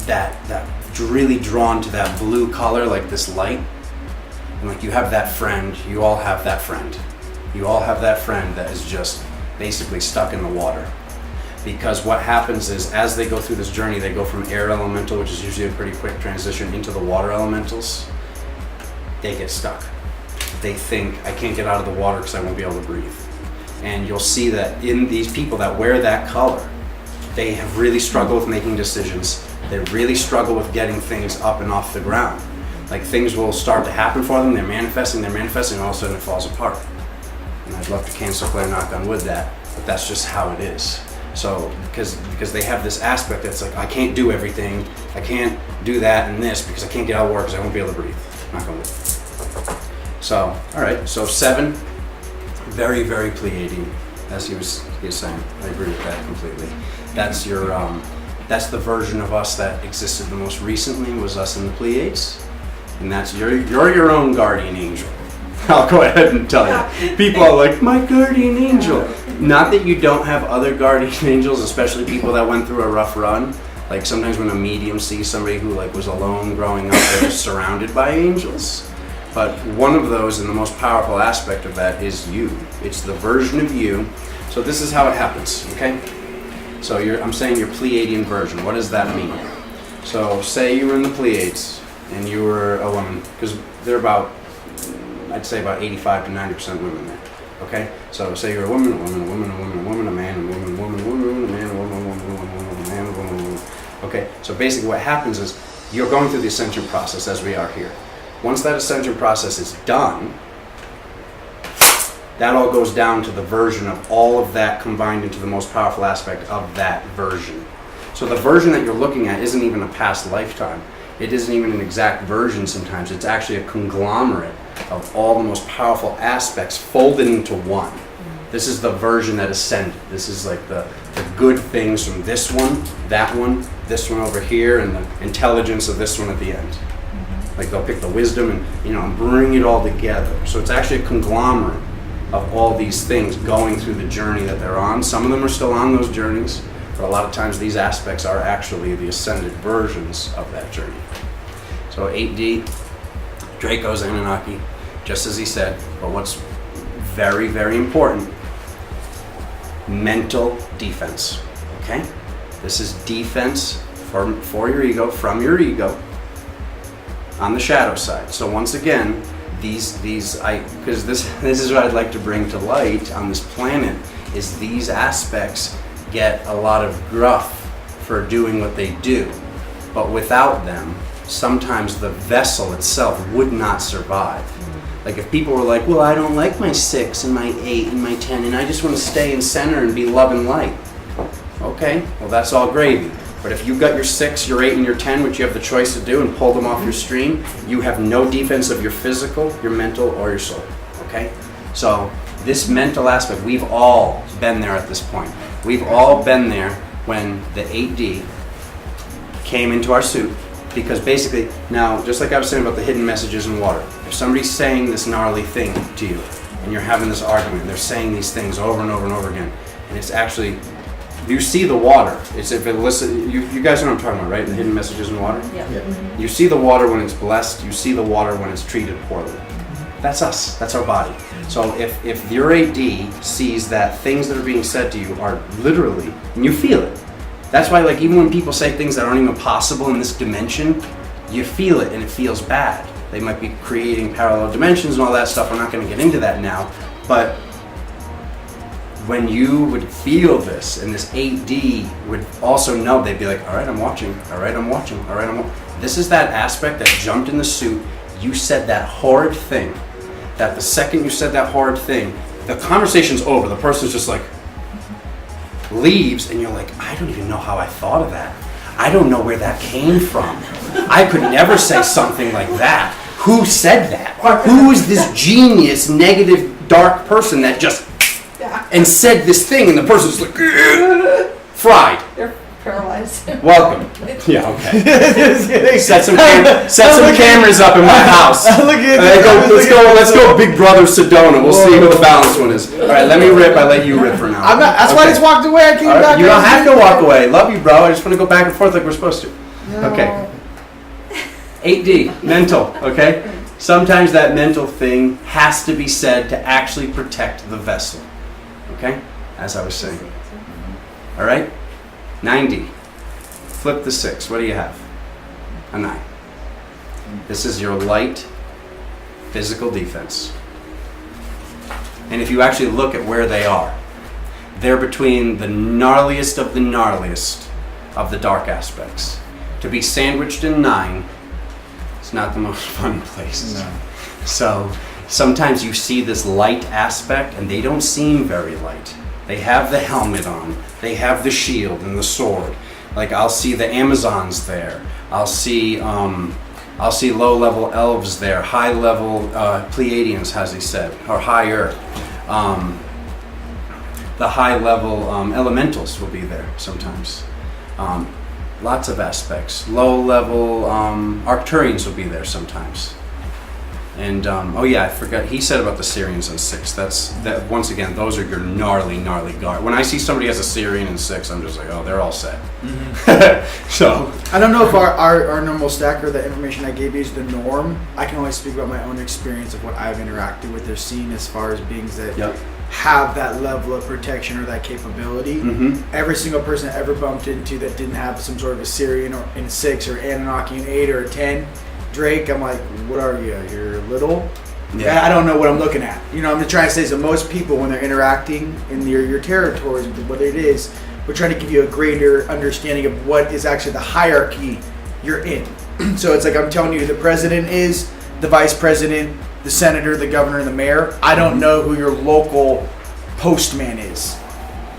that really drawn to that blue color, like this light, and like you have that friend, you all have that friend that is just basically stuck in the water. Because what happens is, as they go through this journey, they go from air elemental, which is usually a pretty quick transition, into the water elementals. They get stuck. They think, I can't get out of the water because I won't be able to breathe. And you'll see that in these people that wear that color, they have really struggled with making decisions. They really struggle with getting things up and off the ground. Like things will start to happen for them, they're manifesting, and all of a sudden it falls apart. And I'd love to cancel clear, knock on wood that, but that's just how it is. So, because they have this aspect that's like, I can't do everything, I can't do that and this because I can't get out of work because I won't be able to breathe. Knock on wood. So, all right. So 7, very, very Pleiadian, as he was saying. I agree with that completely. That's your, that's the version of us that existed the most recently, was us in the Pleiades, and that's you're your own guardian angel. I'll go ahead and tell you. People are like, my guardian angel. Not that you don't have other guardian angels, especially people that went through a rough run. Like sometimes when a medium sees somebody who like was alone growing up, they're just surrounded by angels. But one of those, and the most powerful aspect of that, is you. It's the version of you. So this is how it happens, okay? So I'm saying your Pleiadian version. What does that mean? So say you were in the Pleiades and you were a woman, because they're about, I'd say about 85 to 90% women there. Okay? So say you're a woman, a woman, a woman, a woman, a woman, a man, a woman, a woman, a woman, a man, a woman, a woman, a woman, a woman, a man, a woman, a woman. Okay? So basically what happens is you're going through the ascension process as we are here. Once that ascension process is done, that all goes down to the version of all of that combined into the most powerful aspect of that version. So the version that you're looking at isn't even a past lifetime. It isn't even an exact version sometimes. It's actually a conglomerate of all the most powerful aspects folded into one. This is the version that ascended. This is like the good things from this one this one over here, and the intelligence of this one at the end. Like they'll pick the wisdom and bring it all together. So it's actually a conglomerate of all these things going through the journey that they're on. Some of them are still on those journeys, but a lot of times these aspects are actually the ascended versions of that journey. So 8D, Draco's Anunnaki, just as he said, but what's very, very important, mental defense, okay? This is defense for your ego, from your ego, on the shadow side. So once again, because this is what I'd like to bring to light on this planet, is these aspects get a lot of gruff for doing what they do, but without them, sometimes the vessel itself would not survive. Like if people were like, well, I don't like my 6 and my 8 and my 10, and I just want to stay in center and be love and light. Okay, well that's all gravy. But if you've got your 6, your 8, and your 10, which you have the choice to do, and pull them off your stream, you have no defense of your physical, your mental, or your soul. Okay? So this mental aspect, we've all been there at this point. We've all been there when the 8D came into our suit. Because basically, now, just like I was saying about the hidden messages in water, if somebody's saying this gnarly thing to you, and you're having this argument, they're saying these things over and over and over again, and it's actually, you see the water. It's if it listen. You guys know what I'm talking about, right? The hidden messages in water. Yeah. Yeah. You see the water when it's blessed. You see the water when it's treated poorly. That's us. That's our body. So if your 8D sees that things that are being said to you are literally, and you feel it. That's why, like, even when people say things that aren't even possible in this dimension, you feel it and it feels bad. They might be creating parallel dimensions and all that stuff. I'm not going to get into that now, but when you would feel this, and this 8D would also know, they'd be like, all right, I'm watching, all right, I'm watching, all right, I'm watching. This is that aspect that jumped in the suit. You said that horrid thing, that the second you said that horrid thing, the conversation's over. The person's just like, leaves, and you're like, I don't even know how I thought of that. I don't know where that came from. I could never say something like that. Who said that? Who is this genius, negative, dark person that just and said this thing, and the person's like, fried. They're paralyzed. Welcome. Yeah, okay. Set some cameras up in my house. Let's go, Big Brother Sedona. We'll see who the balanced one is. All right, let me rip. I let you rip for now. That's why I just walked away. I came back. You don't have to walk away. Love you, bro. I just want to go back and forth like we're supposed to. No. Okay. 8D, mental. Okay. Sometimes that mental thing has to be said to actually protect the vessel. Okay, as I was saying. All right. 9D. Flip the 6. What do you have? A 9. This is your light physical defense. And if you actually look at where they are, they're between the gnarliest of the dark aspects. To be sandwiched in 9, it's not the most fun place. No. So sometimes you see this light aspect and they don't seem very light. They have the helmet on, they have the shield and the sword. Like I'll see the Amazons there. I'll see I'll see low-level elves there, high-level Pleiadians, as he said, or higher. The high-level elementals will be there sometimes. Lots of aspects. Low-level Arcturians will be there sometimes. And oh yeah, I forgot. He said about the Syrians in 6. That once again, those are your gnarly guard. When I see somebody has a Syrian in 6, I'm just like, oh, they're all set. Mm-hmm. So I don't know if our normal stack or the information I gave you is the norm. I can only speak about my own experience of what I've interacted with or seen as far as beings that have that level of protection or that capability. Mm-hmm. Every single person I ever bumped into that didn't have some sort of a Syrian or in 6 or Anunnaki in 8 or a 10. Drake, I'm like, what are you? You're little? Yeah. I don't know what I'm looking at. You know, I'm trying to say, so most people, when they're interacting in your territories, what it is, we're trying to give you a greater understanding of what is actually the hierarchy you're in. So it's like I'm telling you, the president is, the vice president, the senator, the governor, the mayor. I don't know who your local postman is.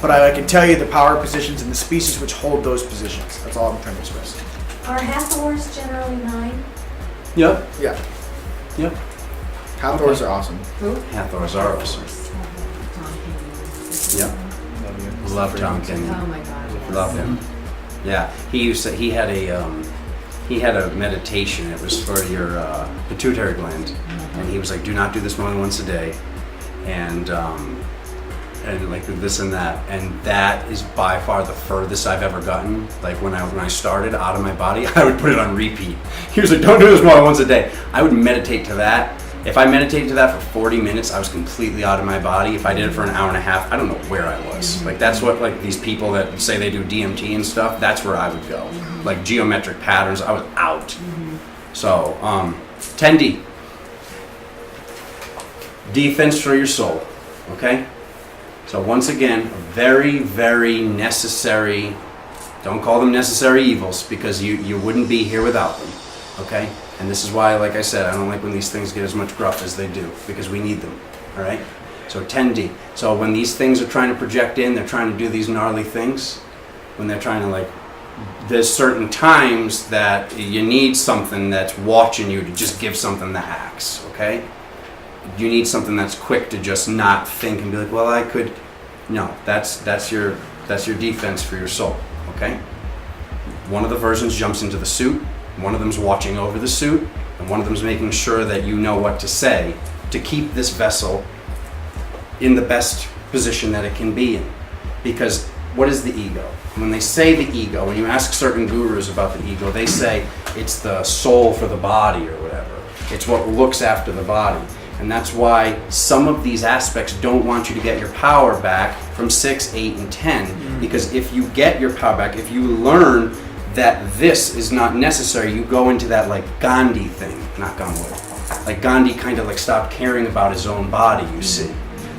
But I can tell you the power positions and the species which hold those positions. That's all I'm trying to express. Are Hathors generally 9? Yep. Yeah. Yep. Hathors are awesome. Who? Hathors are awesome. Yep. Love Tom Kenyon. Oh my God. Love him. Yeah. He had a meditation. It was for your pituitary gland, and he was like, do not do this more than once a day, and like this and that, and that is by far the furthest I've ever gotten. Like when I started out of my body, I would put it on repeat. He was like, don't do this more than once a day. I would meditate to that. If I meditated to that for 40 minutes, I was completely out of my body. If I did it for an hour and a half, I don't know where I was. Like that's what like these people that say they do DMT and stuff, that's where I would go. Like geometric patterns, I was out. So 10D. Defense for your soul. Okay? So once again, very, very necessary. Don't call them necessary evils because you wouldn't be here without them. Okay? And this is why, like I said, I don't like when these things get as much gruff as they do because we need them. All right? So 10D. So when these things are trying to project in, they're trying to do these gnarly things. When they're trying to like, there's certain times that you need something that's watching you to just give something that acts. Okay? You need something that's quick to just not think and be like, well, I could. No, that's your defense for your soul. Okay. One of the versions jumps into the suit. One of them's watching over the suit, and one of them's making sure that you know what to say to keep this vessel in the best position that it can be in. Because what is the ego? When they say the ego, when you ask certain gurus about the ego, they say it's the soul for the body or whatever. It's what looks after the body. And that's why some of these aspects don't want you to get your power back from 6, 8, and 10. Because if you get your power back, if you learn that this is not necessary, you go into that like Gandhi thing, knock on wood. Like Gandhi kind of like stopped caring about his own body, you see.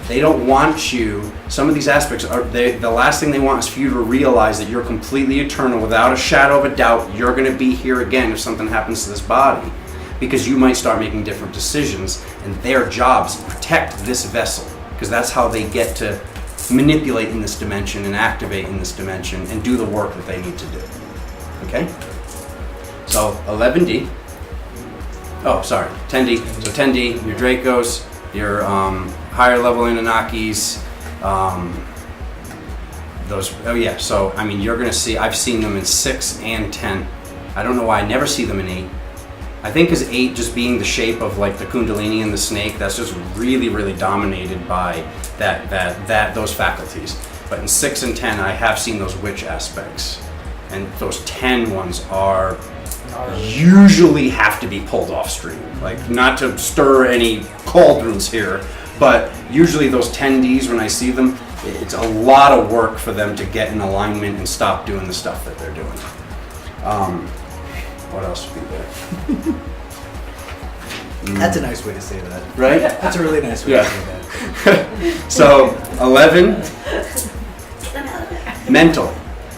They don't want you, some of these aspects, the last thing they want is for you to realize that you're completely eternal, without a shadow of a doubt, you're going to be here again if something happens to this body. Because you might start making different decisions, and their job is to protect this vessel, because that's how they get to manipulate in this dimension and activate in this dimension and do the work that they need to do. Okay? So 11D. Oh, sorry, 10D. So 10D, your Dracos, your higher level Anunnakis, those. Oh yeah. So I mean, you're gonna see. I've seen them in 6 and 10. I don't know why I never see them in 8. I think because 8 just being the shape of like the Kundalini and the snake, that's just really, really dominated by those faculties. But in 6 and 10, I have seen those witch aspects, and those 10 ones are usually have to be pulled off stream. Like, not to stir any cauldrons here, but usually those 10Ds, when I see them, it's a lot of work for them to get in alignment and stop doing the stuff that they're doing. What else would be there? That's a nice way to say that. Right? That's a really nice way to say that. So 11, mental.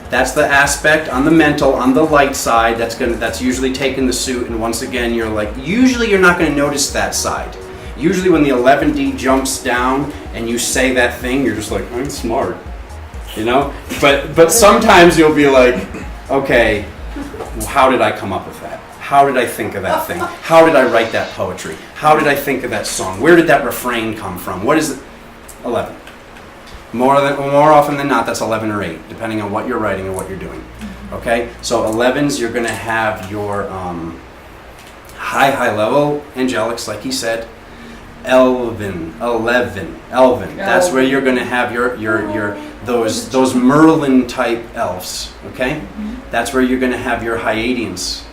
That's the aspect on the mental, on the light side. That's usually taking the suit. And once again, you're like, usually you're not going to notice that side. Usually when the 11D jumps down and you say that thing, you're just like, I'm smart, you know. But sometimes you'll be like, okay, how did I come up with that? How did I think of that thing? How did I write that poetry? How did I think of that song? Where did that refrain come from? What is it? 11. More often than not, that's 11 or 8, depending on what you're writing and what you're doing. Okay? So 11s, you're going to have your high level angelics, like he said. Elven. That's where you're going to have your those Merlin type elves. Okay? That's where you're going to have your Hyadians,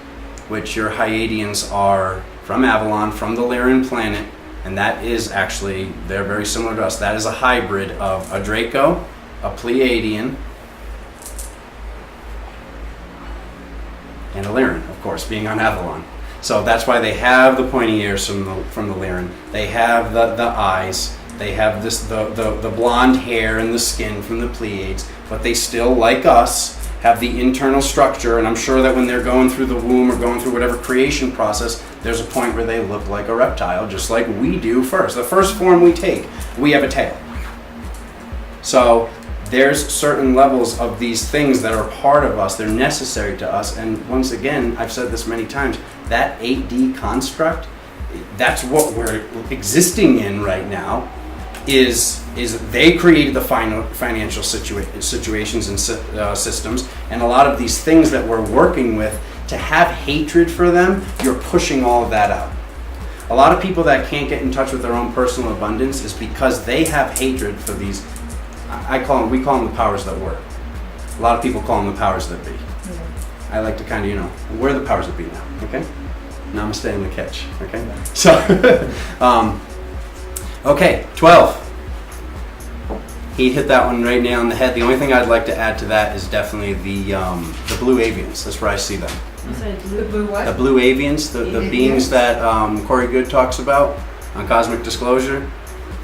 which your Hyadians are from Avalon, from the Lyran planet, and that is actually, they're very similar to us. That is a hybrid of a Draco, a Pleiadian, and a Lyran, of course, being on Avalon. So that's why they have the pointy ears from the Lyran. They have the eyes. They have the blonde hair and the skin from the Pleiades, but they still, like us, have the internal structure, and I'm sure that when they're going through the womb or going through whatever creation process, there's a point where they look like a reptile, just like we do first. The first form we take, we have a tail. So there's certain levels of these things that are part of us, they're necessary to us, and once again, I've said this many times, that 8D construct, that's what we're existing in right now, is they created the financial situations and systems, and a lot of these things that we're working with, to have hatred for them, you're pushing all of that out. A lot of people that can't get in touch with their own personal abundance is because they have hatred for these, we call them the powers that were. A lot of people call them the powers that be. I like to kind of, we're the powers that be now, okay? Namaste and the catch, okay? So, okay, 12. He hit that one right nail on the head. The only thing I'd like to add to that is definitely the blue avians. That's where I see them. The blue what? The blue avians, the beings that Corey Good talks about on Cosmic Disclosure.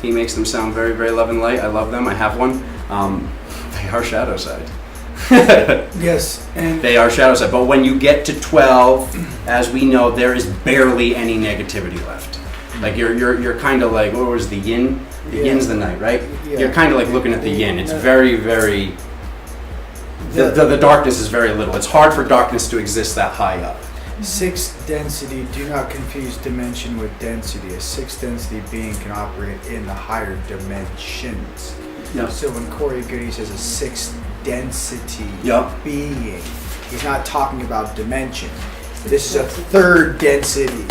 He makes them sound very, very love and light. I love them. I have one. They are shadow side. Yes, and they are shadow side. But when you get to 12, as we know, there is barely any negativity left. Like you're kind of like, what was the yin? The yin's the night, right? Yeah. You're kind of like looking at the yin. It's very, very. The darkness is very little. It's hard for darkness to exist that high up. 6 density, do not confuse dimension with density. A 6 density being can operate in the higher dimensions. Yep. So when Corey Goody says a 6 density Yep. being, he's not talking about dimension. This is a 3rd density.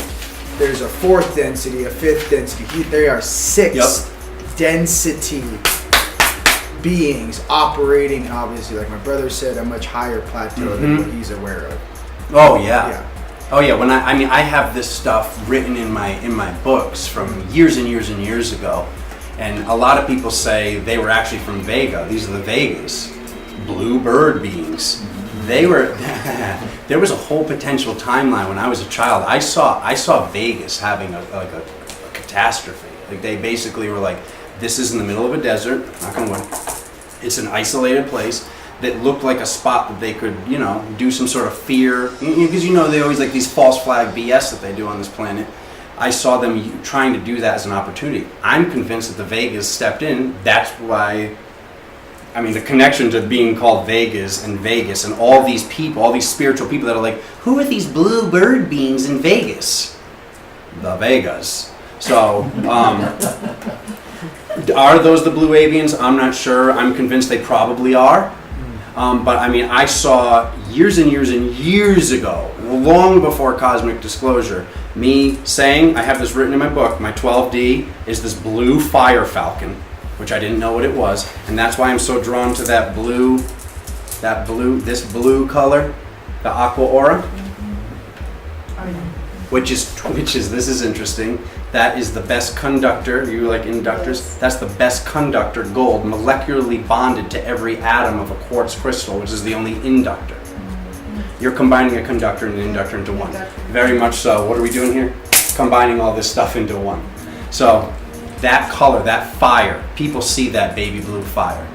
There's a 4th density, a 5th density. There are 6 density beings operating, and obviously, like my brother said, a much higher plateau than what he's aware of. Oh yeah. Oh yeah. When I have this stuff written in my books from years and years and years ago, and a lot of people say they were actually from Vega. These are the Vegas, blue bird beings. They were. There was a whole potential timeline when I was a child. I saw Vegas having a catastrophe. Like they basically were like, this is in the middle of a desert. Not gonna win. It's an isolated place that looked like a spot that they could, do some sort of fear. Because they always like these false flag BS that they do on this planet. I saw them trying to do that as an opportunity. I'm convinced that the Vegas stepped in. That's why. I mean, the connection to being called Vegas and all these people, all these spiritual people that are like, who are these blue bird beings in Vegas? The Vegas. So, are those the blue avians? I'm not sure. I'm convinced they probably are. But I mean, I saw years and years and years ago, long before Cosmic Disclosure, me saying, I have this written in my book, my 12D is this blue fire falcon, which I didn't know what it was, and that's why I'm so drawn to this blue color, the aqua aura, which is this is interesting. That is the best conductor. You like inductors? That's the best conductor, gold, molecularly bonded to every atom of a quartz crystal, which is the only inductor. You're combining a conductor and an inductor into one. Very much so. What are we doing here? Combining all this stuff into one. So that color, that fire, people see that baby blue fire.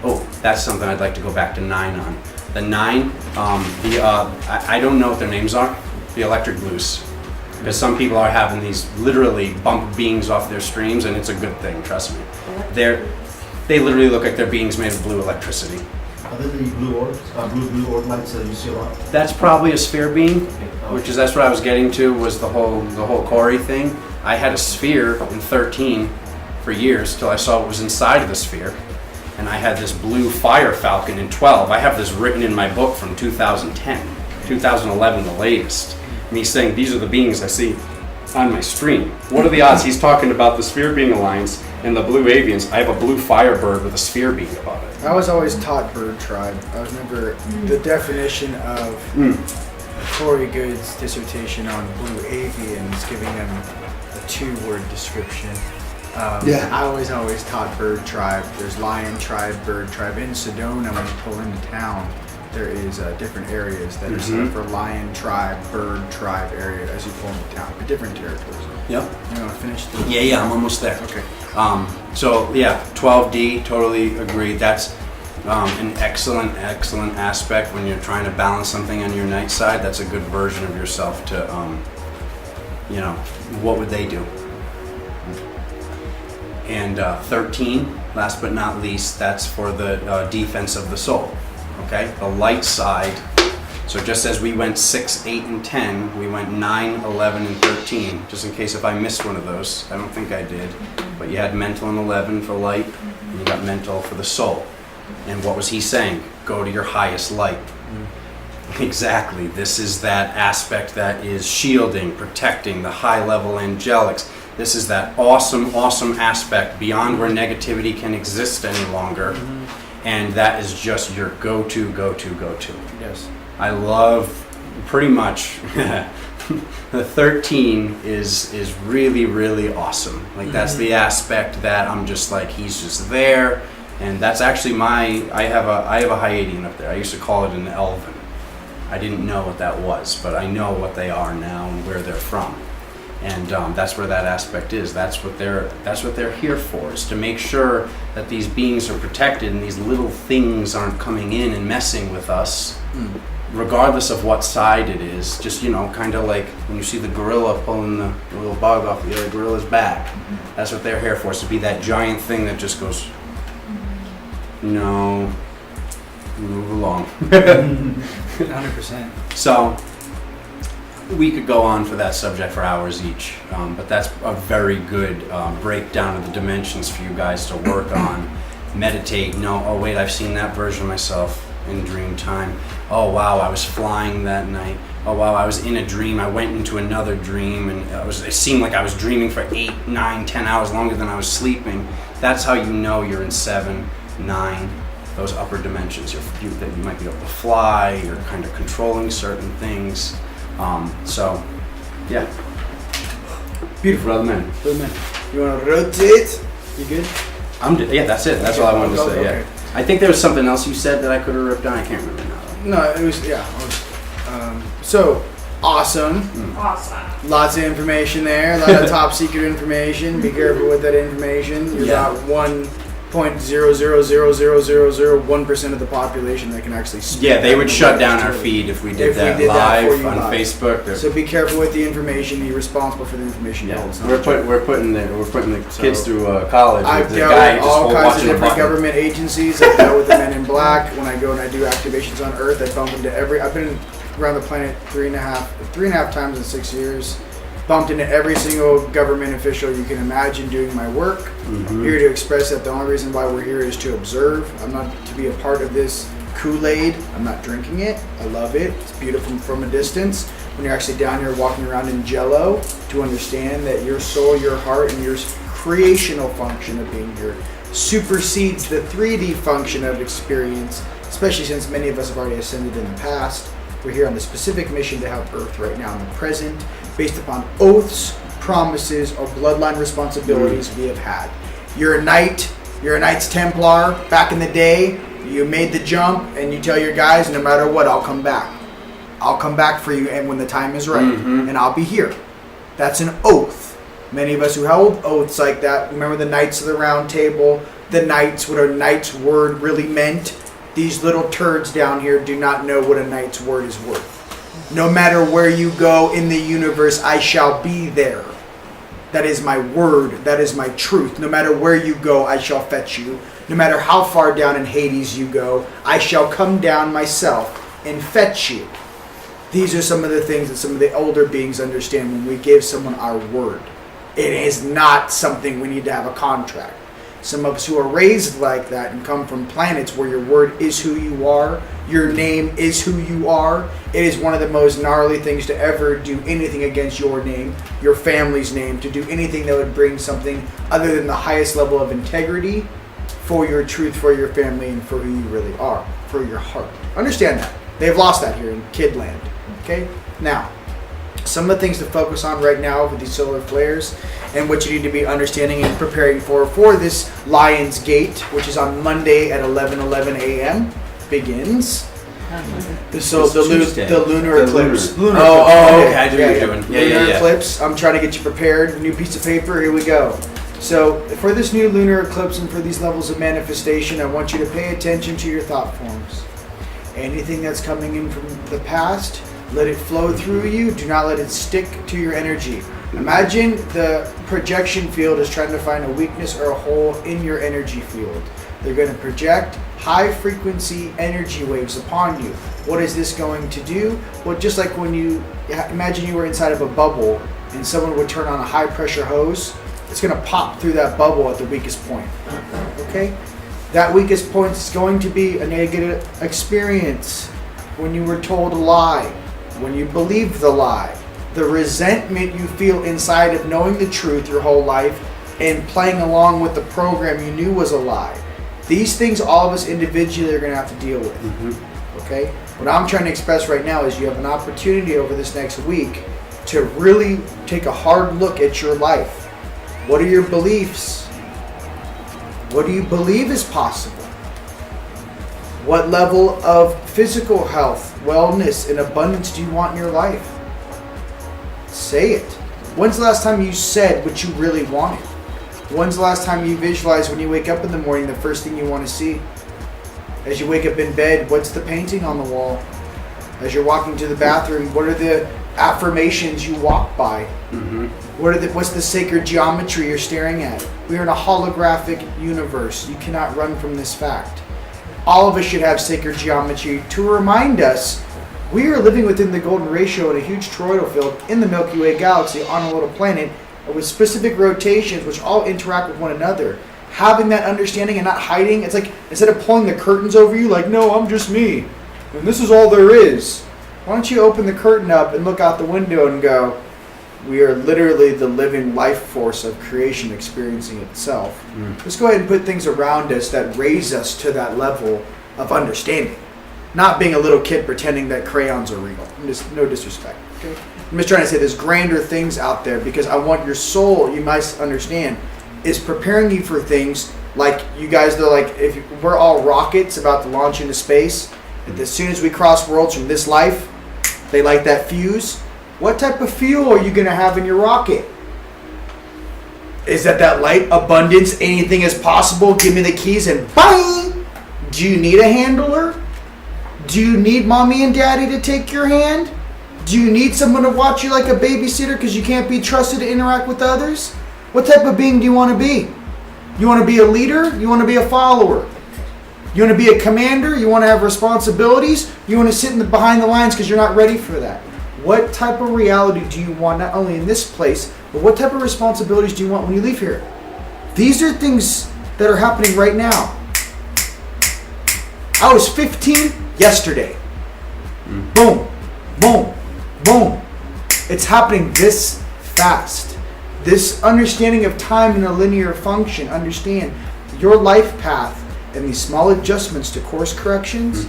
Oh, that's something I'd like to go back to 9 on. The 9, I don't know what their names are, the electric blues. Because some people are having these literally bump beings off their streams, and it's a good thing, trust me. They literally look like they're beings made of blue electricity. Are they the blue orbs, blue orb lights that you see a lot? That's probably a sphere being, Okay. that's what I was getting to, was the whole Corey thing. I had a sphere in 13 for years till I saw what was inside of the sphere. And I had this blue fire falcon in 12. I have this written in my book from 2010, 2011, the latest. And he's saying, these are the beings I see on my stream. What are the odds? He's talking about the Sphere Being Alliance and the Blue Avians. I have a blue firebird with a sphere being above it. I was always taught bird tribe. I was never the definition of Corey Good's dissertation on blue avians, giving them a 2-word description. I always taught bird tribe. There's lion tribe, bird tribe. In Sedona, when you pull into town, there is different areas that are set up for lion tribe, bird tribe area as you pull into town, for different territories. Yep. You want to finish? Yeah, I'm almost there. Okay. So yeah, 12D, totally agree. That's an excellent aspect when you're trying to balance something on your night side. That's a good version of yourself to, what would they do? And 13, last but not least, that's for the defense of the soul. Okay, the light side. So just as we went 6, 8, and 10, we went 9, 11, and 13. Just in case if I missed one of those, I don't think I did. But you had mental and 11 for light, and you got mental for the soul. And what was he saying? Go to your highest light. Exactly. This is that aspect that is shielding, protecting the high-level angelics. This is that awesome aspect beyond where negativity can exist any longer. And that is just your go-to. Yes. I love pretty much the 13 is really awesome. Like that's the aspect that I'm just like, he's just there. And that's actually I have a Hyadian up there. I used to call it an Elven. I didn't know what that was, but I know what they are now and where they're from. And that's where that aspect is. That's what they're here for, is to make sure that these beings are protected and these little things aren't coming in and messing with us, regardless of what side it is. Just, kind of like when you see the gorilla pulling the little bug off the other gorilla's back. That's what they're here for, is to be that giant thing that just goes, no, move along. 100%. So we could go on for that subject for hours each, but that's a very good breakdown of the dimensions for you guys to work on. Meditate. No, oh wait, I've seen that version of myself in dream time. Oh wow, I was flying that night. Oh wow, I was in a dream. I went into another dream, and it seemed like I was dreaming for 8, 9, 10 hours longer than I was sleeping. That's how you know you're in 7, 9, those upper dimensions. That you might be able to fly. You're kind of controlling certain things. So, yeah. Beautiful, brother man. You want to rotate? You good? Yeah, that's it. That's all I wanted to say. Okay. Yeah. I think there was something else you said that I could have ripped down. I can't remember now. No, it was so awesome. Awesome. Lots of information there. A lot of top secret information. Be careful with that information. You're not 1.0000001% of the population that can actually speak. Yeah, they would shut down our feed if we did that live on Facebook. So be careful with the information. Be responsible for the information. Yeah, it's we're putting the kids through college. I've with the dealt guy with just all kinds of watching a different button. government agencies. I've dealt with the Men in Black. When I go and I do activations on Earth, I bump into I've been around the planet three and a half times in 6 years. Bumped into every single government official you can imagine doing my work. I'm here to express that the only reason why we're here is to observe. I'm not to be a part of this Kool-Aid. I'm not drinking it. I love it. It's beautiful from a distance. When you're actually down here walking around in Jello, to understand that your soul, your heart, and your creational function of being here supersedes the 3D function of experience, especially since many of us have already ascended in the past. We're here on the specific mission to help Earth right now in the present, based upon oaths, promises, or bloodline responsibilities we have had. You're a knight, you're a Knights Templar. Back in the day, you made the jump and you tell your guys, no matter what, I'll come back. I'll come back for you and when the time is right, and I'll be here. That's an oath. Many of us who held oaths like that, remember the Knights of the Round Table, the Knights, what a Knight's word really meant. These little turds down here do not know what a Knight's word is worth. No matter where you go in the universe, I shall be there. That is my word. That is my truth. No matter where you go, I shall fetch you. No matter how far down in Hades you go, I shall come down myself and fetch you. These are some of the things that some of the older beings understand when we give someone our word. It is not something we need to have a contract. Some of us who are raised like that and come from planets where your word is who you are, your name is who you are. It is one of the most gnarly things to ever do anything against your name, your family's name, to do anything that would bring something other than the highest level of integrity for your truth, for your family, and for who you really are, for your heart. Understand that. They've lost that here in Kidland. Okay? Now, some of the things to focus on right now with these solar flares and what you need to be understanding and preparing for this Lion's Gate, which is on Monday at 11:11 a.m. begins. So the lunar eclipse. Lunar okay, I do what you're doing. Lunar eclipse. I'm trying to get you prepared. New piece of paper. Here we go. So for this new lunar eclipse and for these levels of manifestation, I want you to pay attention to your thought forms. Anything that's coming in from the past, let it flow through you. Do not let it stick to your energy. Imagine the projection field is trying to find a weakness or a hole in your energy field. They're going to project high frequency energy waves upon you. What is this going to do? Well, just like when you imagine you were inside of a bubble and someone would turn on a high pressure hose, it's going to pop through that bubble at the weakest point. Okay? That weakest point is going to be a negative experience. When you were told a lie, when you believed the lie, the resentment you feel inside of knowing the truth your whole life and playing along with the program you knew was a lie. These things all of us individually are going to have to deal with. Okay? What I'm trying to express right now is you have an opportunity over this next week to really take a hard look at your life. What are your beliefs? What do you believe is possible? What level of physical health, wellness, and abundance do you want in your life? Say it. When's the last time you said what you really wanted? When's the last time you visualized when you wake up in the morning the first thing you want to see? As you wake up in bed, what's the painting on the wall? As you're walking to the bathroom, what are the affirmations you walk by? What's the sacred geometry you're staring at? We are in a holographic universe. You cannot run from this fact. All of us should have sacred geometry to remind us we are living within the golden ratio in a huge toroidal field in the Milky Way galaxy on a little planet with specific rotations which all interact with one another. Having that understanding and not hiding, it's like instead of pulling the curtains over you like, no, I'm just me, and this is all there is. Why don't you open the curtain up and look out the window and go, we are literally the living life force of creation experiencing itself. Let's go ahead and put things around us that raise us to that level of understanding. Not being a little kid pretending that crayons are real. No disrespect. Okay? I'm just trying to say there's grander things out there because I want your soul, you might understand, is preparing you for things like you guys, they're like, we're all rockets about to launch into space. And as soon as we cross worlds from this life, they light that fuse. What type of fuel are you going to have in your rocket? Is that light, abundance, anything is possible, give me the keys and bang! Do you need a handler? Do you need mommy and daddy to take your hand? Do you need someone to watch you like a babysitter because you can't be trusted to interact with others? What type of being do you want to be? You want to be a leader? You want to be a follower? You want to be a commander? You want to have responsibilities? You want to sit behind the lines because you're not ready for that? What type of reality do you want, not only in this place, but what type of responsibilities do you want when you leave here? These are things that are happening right now. I was 15 yesterday. Boom, boom, boom. It's happening this fast. This understanding of time in a linear function, understand your life path and these small adjustments to course corrections.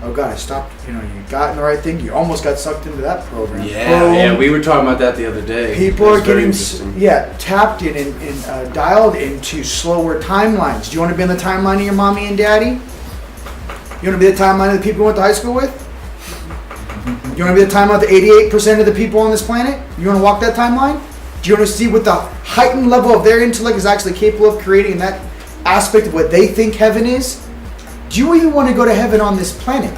Oh God, I stopped. You got in the right thing. You almost got sucked into that program. Yeah, we were talking about that the other day. People are getting tapped in and dialed into slower timelines. Do you want to be in the timeline of your mommy and daddy? You want to be the timeline of the people you went to high school with? You want to be the timeline of the 88% of the people on this planet? You want to walk that timeline? Do you want to see what the heightened level of their intellect is actually capable of creating in that aspect of what they think heaven is? Do you even want to go to heaven on this planet?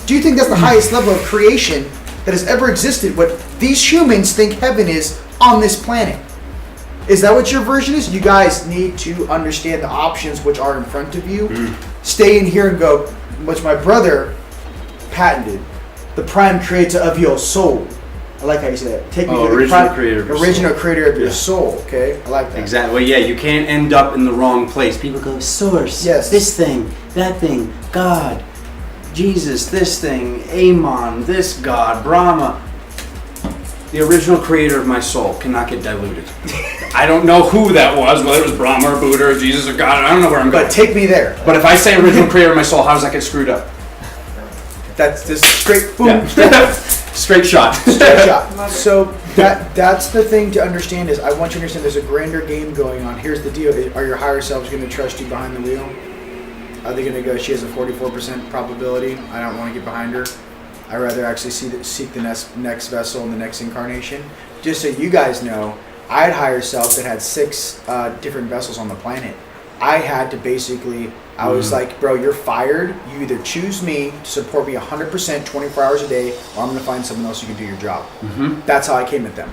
Do you think that's the highest level of creation that has ever existed, what these humans think heaven is on this planet? Is that what your version is? You guys need to understand the options which are in front of you. Stay in here and go, which my brother patented, the prime creator of your soul. I like how you say that. Take me to the original creator of your original soul. creator of your Yeah. soul. Okay, I like that. Exactly. Well, yeah, you can't end up in the wrong place. People go, source, Yes. this thing, that thing, God, Jesus, this thing, Amon, this God, Brahma. The original creator of my soul cannot get diluted. I don't know who that was, whether it was Brahma or Buddha or Jesus or God. I don't know where I'm going. But take me there. But if I say original creator of my soul, how does that get screwed up? That's just straight boom. Yeah. Straight shot. Straight shot. So that's the thing to understand is I want you to understand there's a grander game going on. Here's the deal: are your higher selves going to trust you behind the wheel? Are they going to go? She has a 44% probability. I don't want to get behind her. I rather actually seek the next vessel in the next incarnation. Just so you guys know, I had higher selves that had 6 different vessels on the planet. I had to basically. I was like, bro, you're fired. You either choose me to support me 100%, 24 hours a day, or I'm going to find someone else who can do your job. That's how I came at them.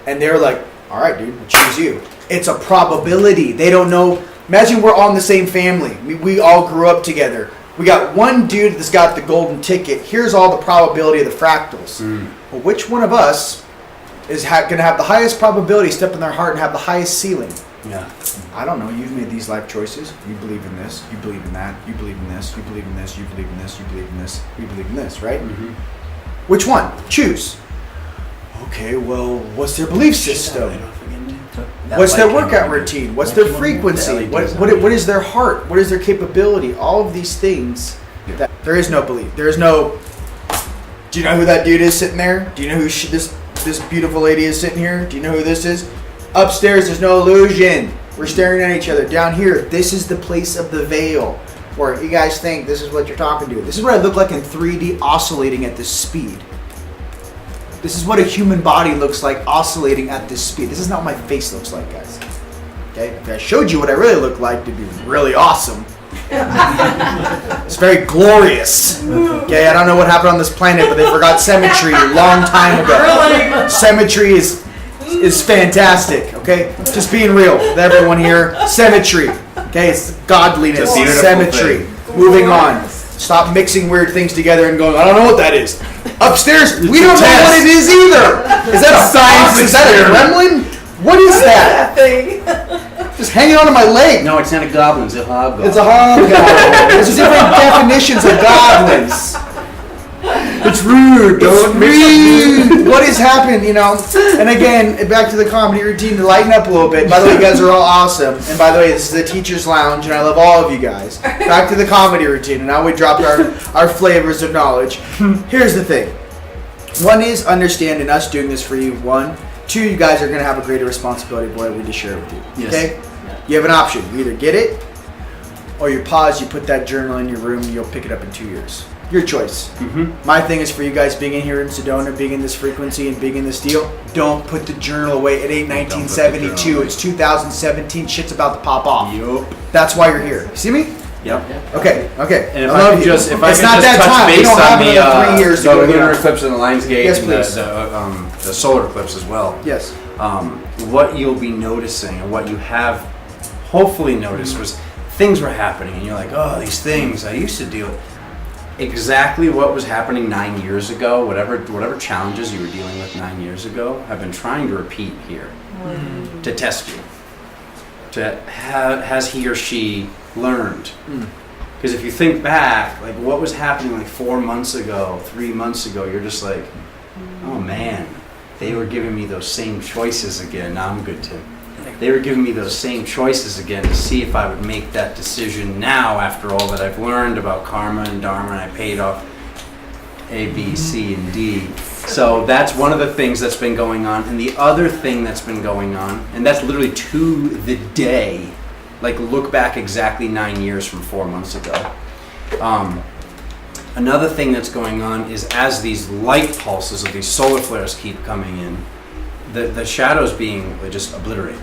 And they're like, all right, dude, we'll choose you. It's a probability. They don't know. Imagine we're all in the same family. We all grew up together. We got one dude that's got the golden ticket. Here's all the probability of the fractals. Well, which one of us is going to have the highest probability step in their heart and have the highest ceiling? Yeah. I don't know. You've made these life choices. You believe in this. You believe in that. You believe in this. You believe in this. You believe in this. You believe in this. You believe in this, right? Which one? Choose. Okay, well, what's their belief system? What's their workout routine? What's their frequency? What is their heart? What is their capability? All of these things. There is no belief. There is no. Do you know who that dude is sitting there? Do you know who this beautiful lady is sitting here? Do you know who this is? Upstairs, there's no illusion. We're staring at each other. Down here, this is the place of the veil, where you guys think this is what you're talking to. This is what I look like in 3D, oscillating at this speed. This is what a human body looks like oscillating at this speed. This is not what my face looks like, guys. Okay? If I showed you what I really look like, it'd be really awesome. It's very glorious. Okay, I don't know what happened on this planet, but they forgot symmetry a long time ago. Symmetry is fantastic. Okay, just being real with everyone here. Symmetry. Okay, it's godliness. Symmetry. Moving on. Stop mixing weird things together and going, I don't know what that is. Upstairs, we don't know what it is either. Is that a science? Is that a gremlin? What is that? Just hanging onto my leg. No, it's not a goblin. It's a hobgoblin. It's a hobgoblin. There's different definitions of goblins. It's rude. Don't rude. What has happened, you know? And again, back to the comedy routine to lighten up a little bit. By the way, you guys are all awesome. And by the way, this is the Teacher's Lounge, and I love all of you guys. Back to the comedy routine, and now we dropped our flavors of knowledge. Here's the thing. One is understanding us doing this for you. 1. 2, you guys are going to have a greater responsibility of what we just share with you. Yes. Okay? You have an option. You either get it, or you pause, you put that journal in your room, and you'll pick it up in 2 years. Your choice. My thing is for you guys being in here in Sedona, being in this frequency and being in this deal, don't put the journal away. It ain't 1972. It's 2017. Shit's about to pop off. Yup. That's why you're here. You see me? Yep. Okay. And if I I love could you. just, if I It's could not just that touch time. We base don't have on another 3 years to the go lunar here. eclipse and the Lions Gate Yes, and please. the solar eclipse as well. Yes. What you'll be noticing and what you have hopefully noticed was things were happening and you're like, oh, these things I used to deal with. Exactly what was happening 9 years ago, whatever challenges you were dealing with 9 years ago, I've been trying to repeat here to test you. Has he or she learned? Because if you think back, like what was happening like 4 months ago, 3 months ago, you're just like, oh man, they were giving me those same choices again. Now I'm good, Tim. They were giving me those same choices again to see if I would make that decision now after all that I've learned about karma and dharma, and I paid off A, B, C, and D. So that's one of the things that's been going on. And the other thing that's been going on, and that's literally to the day, like look back exactly 9 years from 4 months ago. Another thing that's going on is as these light pulses of these solar flares keep coming in, the shadows being just obliterated.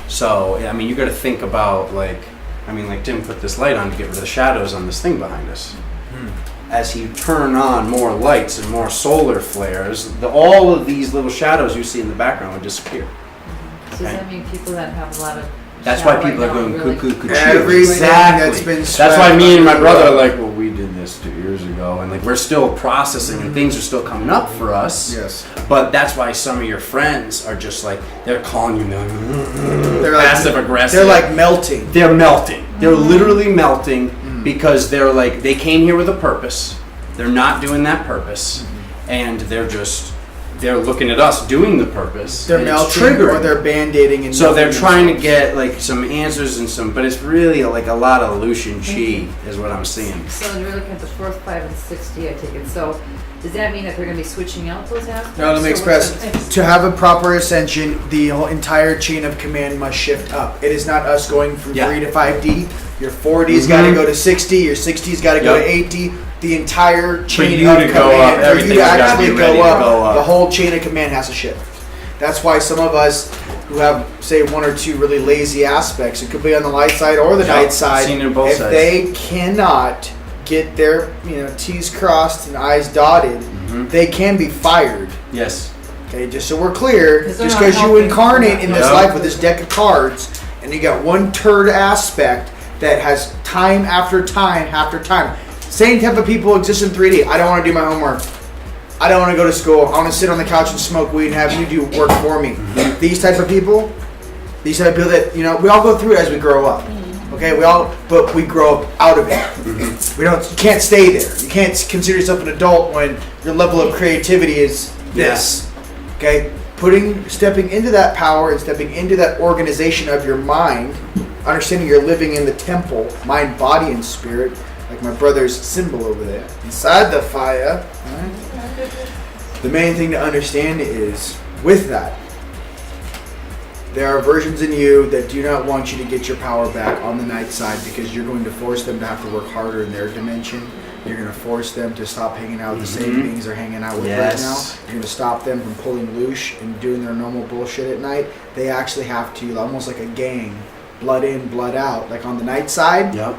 So, I mean, you got to think about like Tim put this light on to get rid of the shadows on this thing behind us. As you turn on more lights and more solar flares, all of these little shadows you see in the background would disappear. Does that mean people that have a lot of That's why shadow people right are now going really- cuckoo, cuckoo. Everything Exactly. that's been That's why me and my swept brother are under the like, well, we did this 2 years ago, and like we're still processing, and things are still coming up for us. Yes. But that's why some of your friends are just like they're calling you, and they're like, They're like- passive aggressive. They're like melting. They're melting. They're literally melting because they're like they came here with a purpose. They're not doing that purpose, and they're looking at us doing the purpose. They're and it's melting triggering. or they're band-aiding. And So they're numbing trying to themselves. get like some answers and some, but it's really like a lot of Lucian Chi is what I'm seeing. So you're looking at the 4th, 5, and 60, I take it. So does that mean that they're going to be switching out those aspects? No, let me So express. what's the- To have a proper ascension, the whole entire chain of command must shift up. It is not us going from Yeah. 3 to 5D. Your 4D's got to go to 60. Your 60's got to go Yep. to 80. The entire chain you of to go command, up, for you everything's to gotta actually be ready go to up, go up. the whole chain of command has to shift. That's why some of us who have, say, 1 or 2 really lazy aspects, it could be on the light side or the Yep, night side. seen it both if sides. they cannot get their T's crossed and I's dotted, they can be fired. Yes. Okay, just so we're clear, 'Cause they're just not because you helping. incarnate in this Yeah. life with this deck of cards, and you got one turd aspect that has time after time after time. Same type of people exist in 3D. I don't want to do my homework. I don't want to go to school. I want to sit on the couch and smoke weed and have you do work for me. These type of people that we all go through it as we grow up. Okay, but we grow up out of it. You can't stay there. You can't consider yourself an adult when your level of creativity is this. Okay, stepping into that power and stepping into that organization of your mind, understanding you're living in the temple, mind, body, and spirit, like my brother's symbol over there, inside the fire. Right? The main thing to understand is, with that, there are versions in you that do not want you to get your power back on the night side because you're going to force them to have to work harder in their dimension. You're going to force them to stop hanging out with the same beings they're hanging out with right Yes. now. You're going to stop them from pulling loose and doing their normal bullshit at night. They actually have to, almost like a gang, blood in, blood out. Like on the night side, Yep.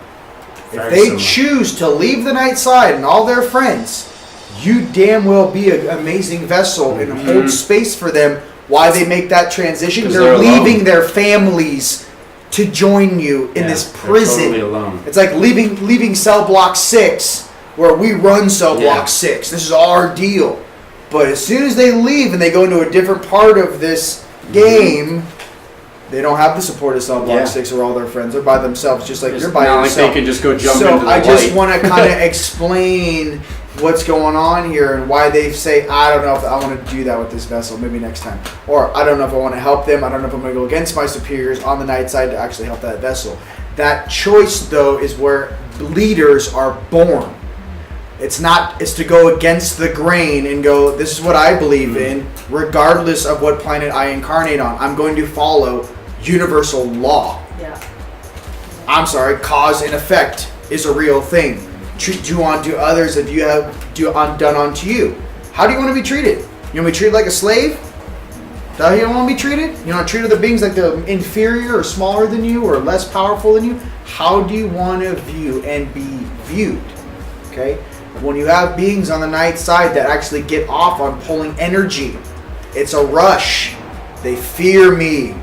if Very they similar. choose to leave the night side and all their friends, you damn well be an amazing vessel and hold space for them while they make that transition. 'Cause They're they're alone. leaving their families to join you in this they're prison. totally alone. It's like leaving cell block 6 where we run cell Yeah. block 6. This is our deal. But as soon as they leave and they go into a different part of this game, they don't have the support of cell block Yeah. 6 or all their friends. They're by themselves, just like It's you're by not yourself. like they can just go jump So into the I just light. want to kind of explain what's going on here and why they say, I don't know if I want to do that with this vessel, maybe next time. Or I don't know if I want to help them. I don't know if I'm going to go against my superiors on the night side to actually help that vessel. That choice, though, is where leaders are born. It's to go against the grain and go, this is what I believe in, regardless of what planet I incarnate on. I'm going to follow universal law. Yeah. I'm sorry, cause and effect is a real thing. Do unto others if you have done unto you. How do you want to be treated? You want to be treated like a slave? Is that how you want to be treated? You want to treat other beings like they're inferior or smaller than you or less powerful than you? How do you want to view and be viewed? Okay? When you have beings on the night side that actually get off on pulling energy, it's a rush. They fear me.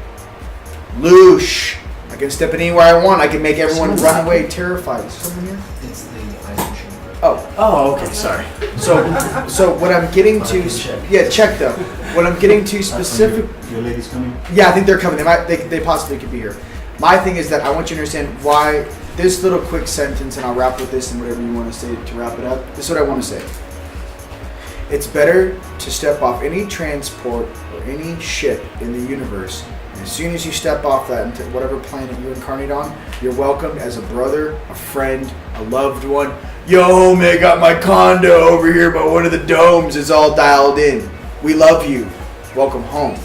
Loosh. I can step in anywhere I want. I can make everyone run away terrified. Is someone here? It's the ice machine. Oh, okay. Sorry. So what I'm getting to, yeah, check though. What I'm getting to specific, Your ladies coming? yeah, I think they're coming. They possibly could be here. My thing is that I want you to understand why this little quick sentence, and I'll wrap with this and whatever you want to say to wrap it up. This is what I want to say. It's better to step off any transport or any ship in the universe. And as soon as you step off that into whatever planet you incarnate on, you're welcomed as a brother, a friend, a loved one. Yo, homie, I got my condo over here, but one of the domes is all dialed in. We love you. Welcome home.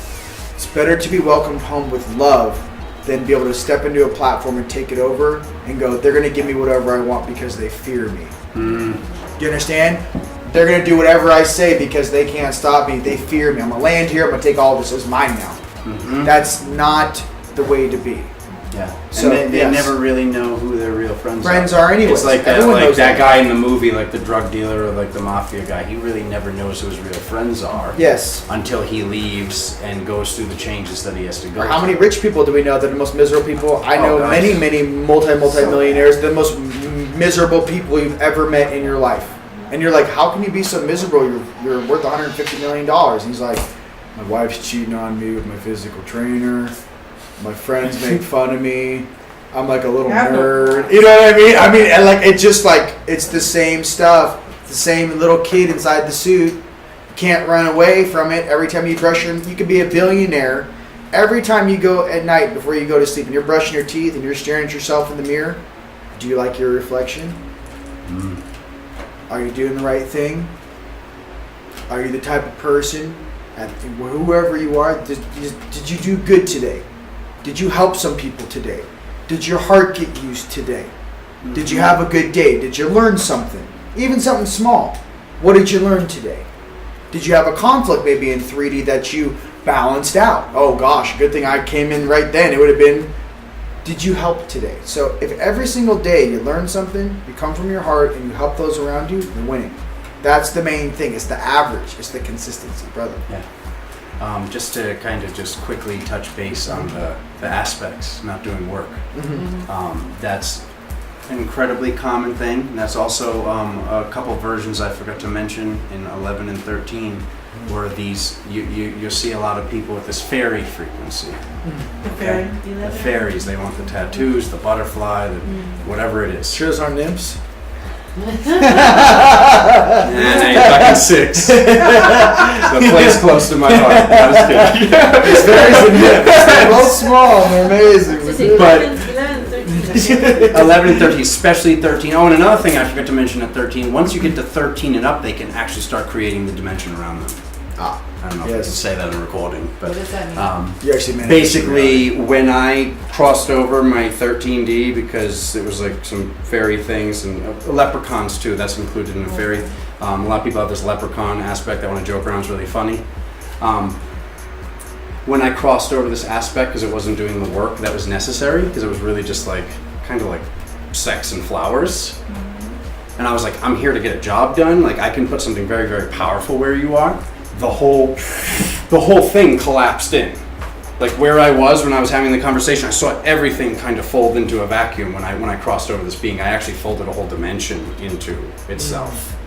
It's better to be welcomed home with love than be able to step into a platform and take it over and go, they're going to give me whatever I want because they fear me. Do you understand? They're going to do whatever I say because they can't stop me. They fear me. I'm going to land here. I'm going to take all this. It's mine now. That's not the way to be. Yeah. So, And they yes. never really know who their real friends Friends are anyways. It's like that, Everyone knows that that. guy in the movie, like the drug dealer or like the mafia guy. He really never knows who his real friends are. Yes. Until he leaves and goes through the changes that he has to go Or how through. many rich people do we know that are the most miserable people? I Oh, know gosh. many multi-millionaires, the most miserable people you've ever met in your life. And you're like, how can you be so miserable? You're worth $150 million. And he's like, my wife's cheating on me with my physical trainer. My friends make fun of me. I'm like a little nerd. You know what I mean? And like, it's just like, it's the same stuff. It's the same little kid inside the suit. You can't run away from it. Every time you brush you could be a billionaire. Every time you go at night before you go to sleep and you're brushing your teeth and you're staring at yourself in the mirror, do you like your reflection? Are you doing the right thing? Are you the type of person, whoever you are, did you do good today? Did you help some people today? Did your heart get used today? Did you have a good day? Did you learn something? Even something small. What did you learn today? Did you have a conflict maybe in 3D that you balanced out? Oh gosh, good thing I came in right then. It would have been, did you help today? So if every single day you learn something, you come from your heart and you help those around you, you're winning. That's the main thing. It's the average. It's the consistency, brother. Yeah. Just to kind of just quickly touch base on the aspects, not doing work. That's an incredibly common thing. And that's also a couple versions I forgot to mention in 11 and 13, where these you'll see a lot of people with this fairy frequency. Okay? The fairies, they want the tattoos, the butterfly, the whatever it is. Sure as our nymphs. And I ain't fucking 6. The place close to my heart. I was kidding. It's fairies and nymphs. They're both small and they're amazing. But 11, 13. 11 and 13, especially 13. Oh, and another thing I forgot to mention at 13, once you get to 13 and up, they can actually start creating the dimension around them. I don't know if I can say that in a recording, but What does that mean? You actually managed basically when I crossed over my 13D, because it was like some fairy things and leprechauns too, that's included in the fairy. A lot of people have this leprechaun aspect that want to joke around, is really funny. When I crossed over this aspect, because it wasn't doing the work that was necessary, because it was really just like kind of like sex and flowers, and I was like, I'm here to get a job done, like I can put something very, very powerful where you are. The whole thing collapsed in. Like where I was when I was having the conversation, I saw everything kind of fold into a vacuum when I crossed over this being. I actually folded a whole dimension into itself.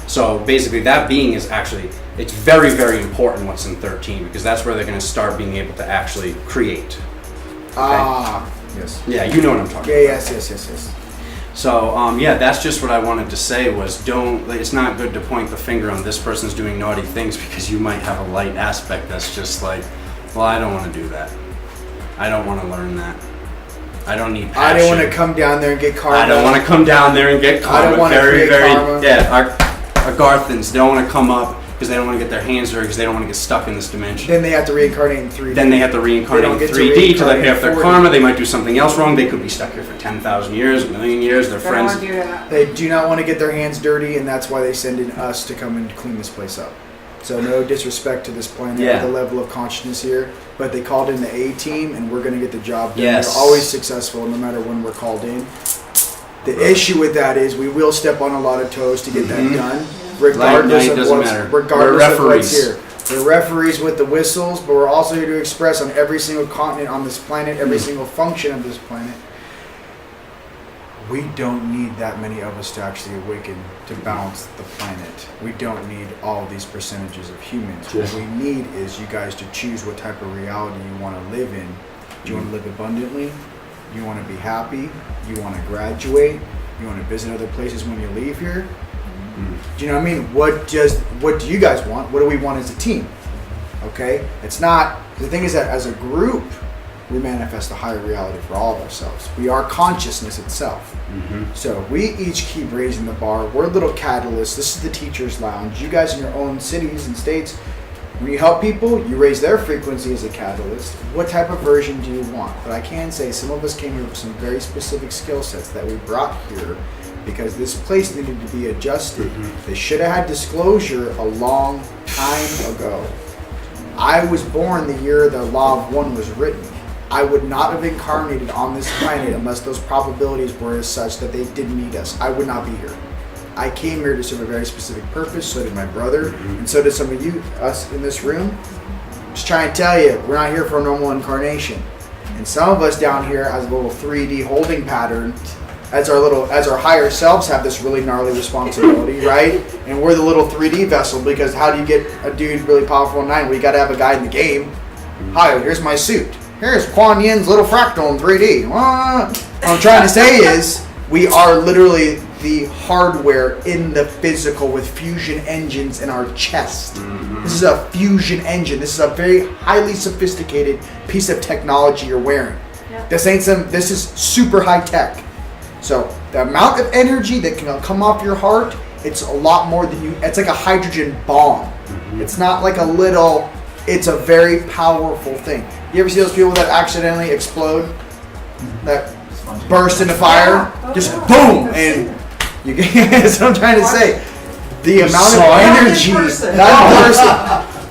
So basically that being is actually, it's very, very important what's in 13, because that's where they're going to start being able to actually create. Yes. Yeah, you know what I'm talking Yeah, about. yes. So, yeah, that's just what I wanted to say was it's not good to point the finger on this person's doing naughty things, because you might have a light aspect that's just like, well, I don't want to do that. I don't want to learn that. I don't need passion. I didn't want to come down there and get karma. I don't want to come down there and get karma. I don't want to create karma. Yeah, our Garthans don't want to come up because they don't want to get their hands dirty, because they don't want to get stuck in this dimension. Then they have to reincarnate in 3D. Then they have to reincarnate in They don't get to 3D to like pay off their reincarnate in 4D. karma. They might do something else wrong. They could be stuck here for 10,000 years, a million years. Their I don't friends. want to do that. They do not want to get their hands dirty, and that's why they send in us to come and clean this place up. So no disrespect to this planet, Yeah. the level of consciousness here, but they called in the A team, and we're going to get the job done. Yes. We're always successful, no matter when we're called in. The issue with that is we will step on a lot of toes to get that done, regardless Light, of doesn't what's matter. regardless of We're what's referees. here. We're referees with the whistles, but we're also here to express on every single continent on this planet, every single function of this planet. We don't need that many of us to actually awaken to balance the planet. We don't need all these percentages of humans. What we need is you guys to choose what type of reality you want to live in. Do you want to live abundantly? You want to be happy? You want to graduate? You want to visit other places when you leave here? Do you know what I mean? What do you guys want? What do we want as a team? Okay? It's not, the thing is that as a group, we manifest a higher reality for all of ourselves. We are consciousness itself. So we each keep raising the bar. We're little catalysts. This is the teacher's lounge. You guys in your own cities and states, when you help people, you raise their frequency as a catalyst. What type of version do you want? But I can say some of us came here with some very specific skill sets that we brought here because this place needed to be adjusted. They should have had disclosure a long time ago. I was born the year the Law of One was written. I would not have incarnated on this planet unless those probabilities were as such that they didn't need us. I would not be here. I came here to serve a very specific purpose. So did my brother, and so did some of you, us in this room. Just trying to tell you, we're not here for a normal incarnation. And some of us down here as a little 3D holding pattern, as our higher selves have this really gnarly responsibility, right? And we're the little 3D vessel, because how do you get a dude really powerful in 9? Well, you got to have a guy in the game. Hi, here's my suit. Here's Kuan Yin's little fractal in 3D. What I'm trying to say is, we are literally the hardware in the physical with fusion engines in our chest. This is a fusion engine. This is a very highly sophisticated piece of technology you're wearing. Yep. This is super high tech. So the amount of energy that can come off your heart, it's a lot more than it's like a hydrogen bomb. It's not like a little, it's a very powerful thing. You ever see those people that accidentally explode? That burst into fire? Just boom! And you get, that's what I'm trying to say. The amount of energy, that person.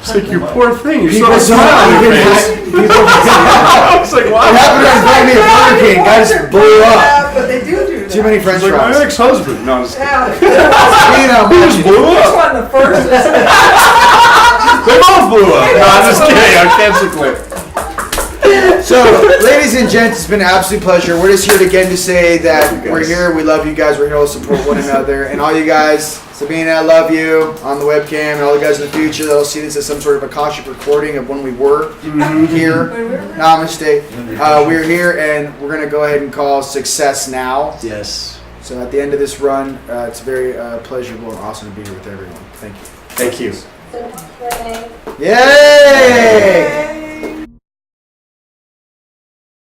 It's like, you poor thing. You're People so don't smile on your even face. have, It's like, wow. What happened was maybe a hurricane, guy just blew up. But they do that. Too many French It's like my fries. ex-husband. No, just Yeah. You know, he just blew Which up. one, the first? They both blew up. No, I'm just kidding. I'm cancer clip. So, ladies and gents, it's been an absolute pleasure. We're just here again to say that we're here. We love you guys. We're here to support one another. And all you guys, Sabina, I love you on the webcam. And all the guys in the future that'll see this as some sort of Akashic recording of when we were here. Namaste. We're here, and we're going to go ahead and call success now. Yes. So, at the end of this run, it's very pleasurable and awesome to be here with everyone. Thank you. Thank you. So, Renee, Yay!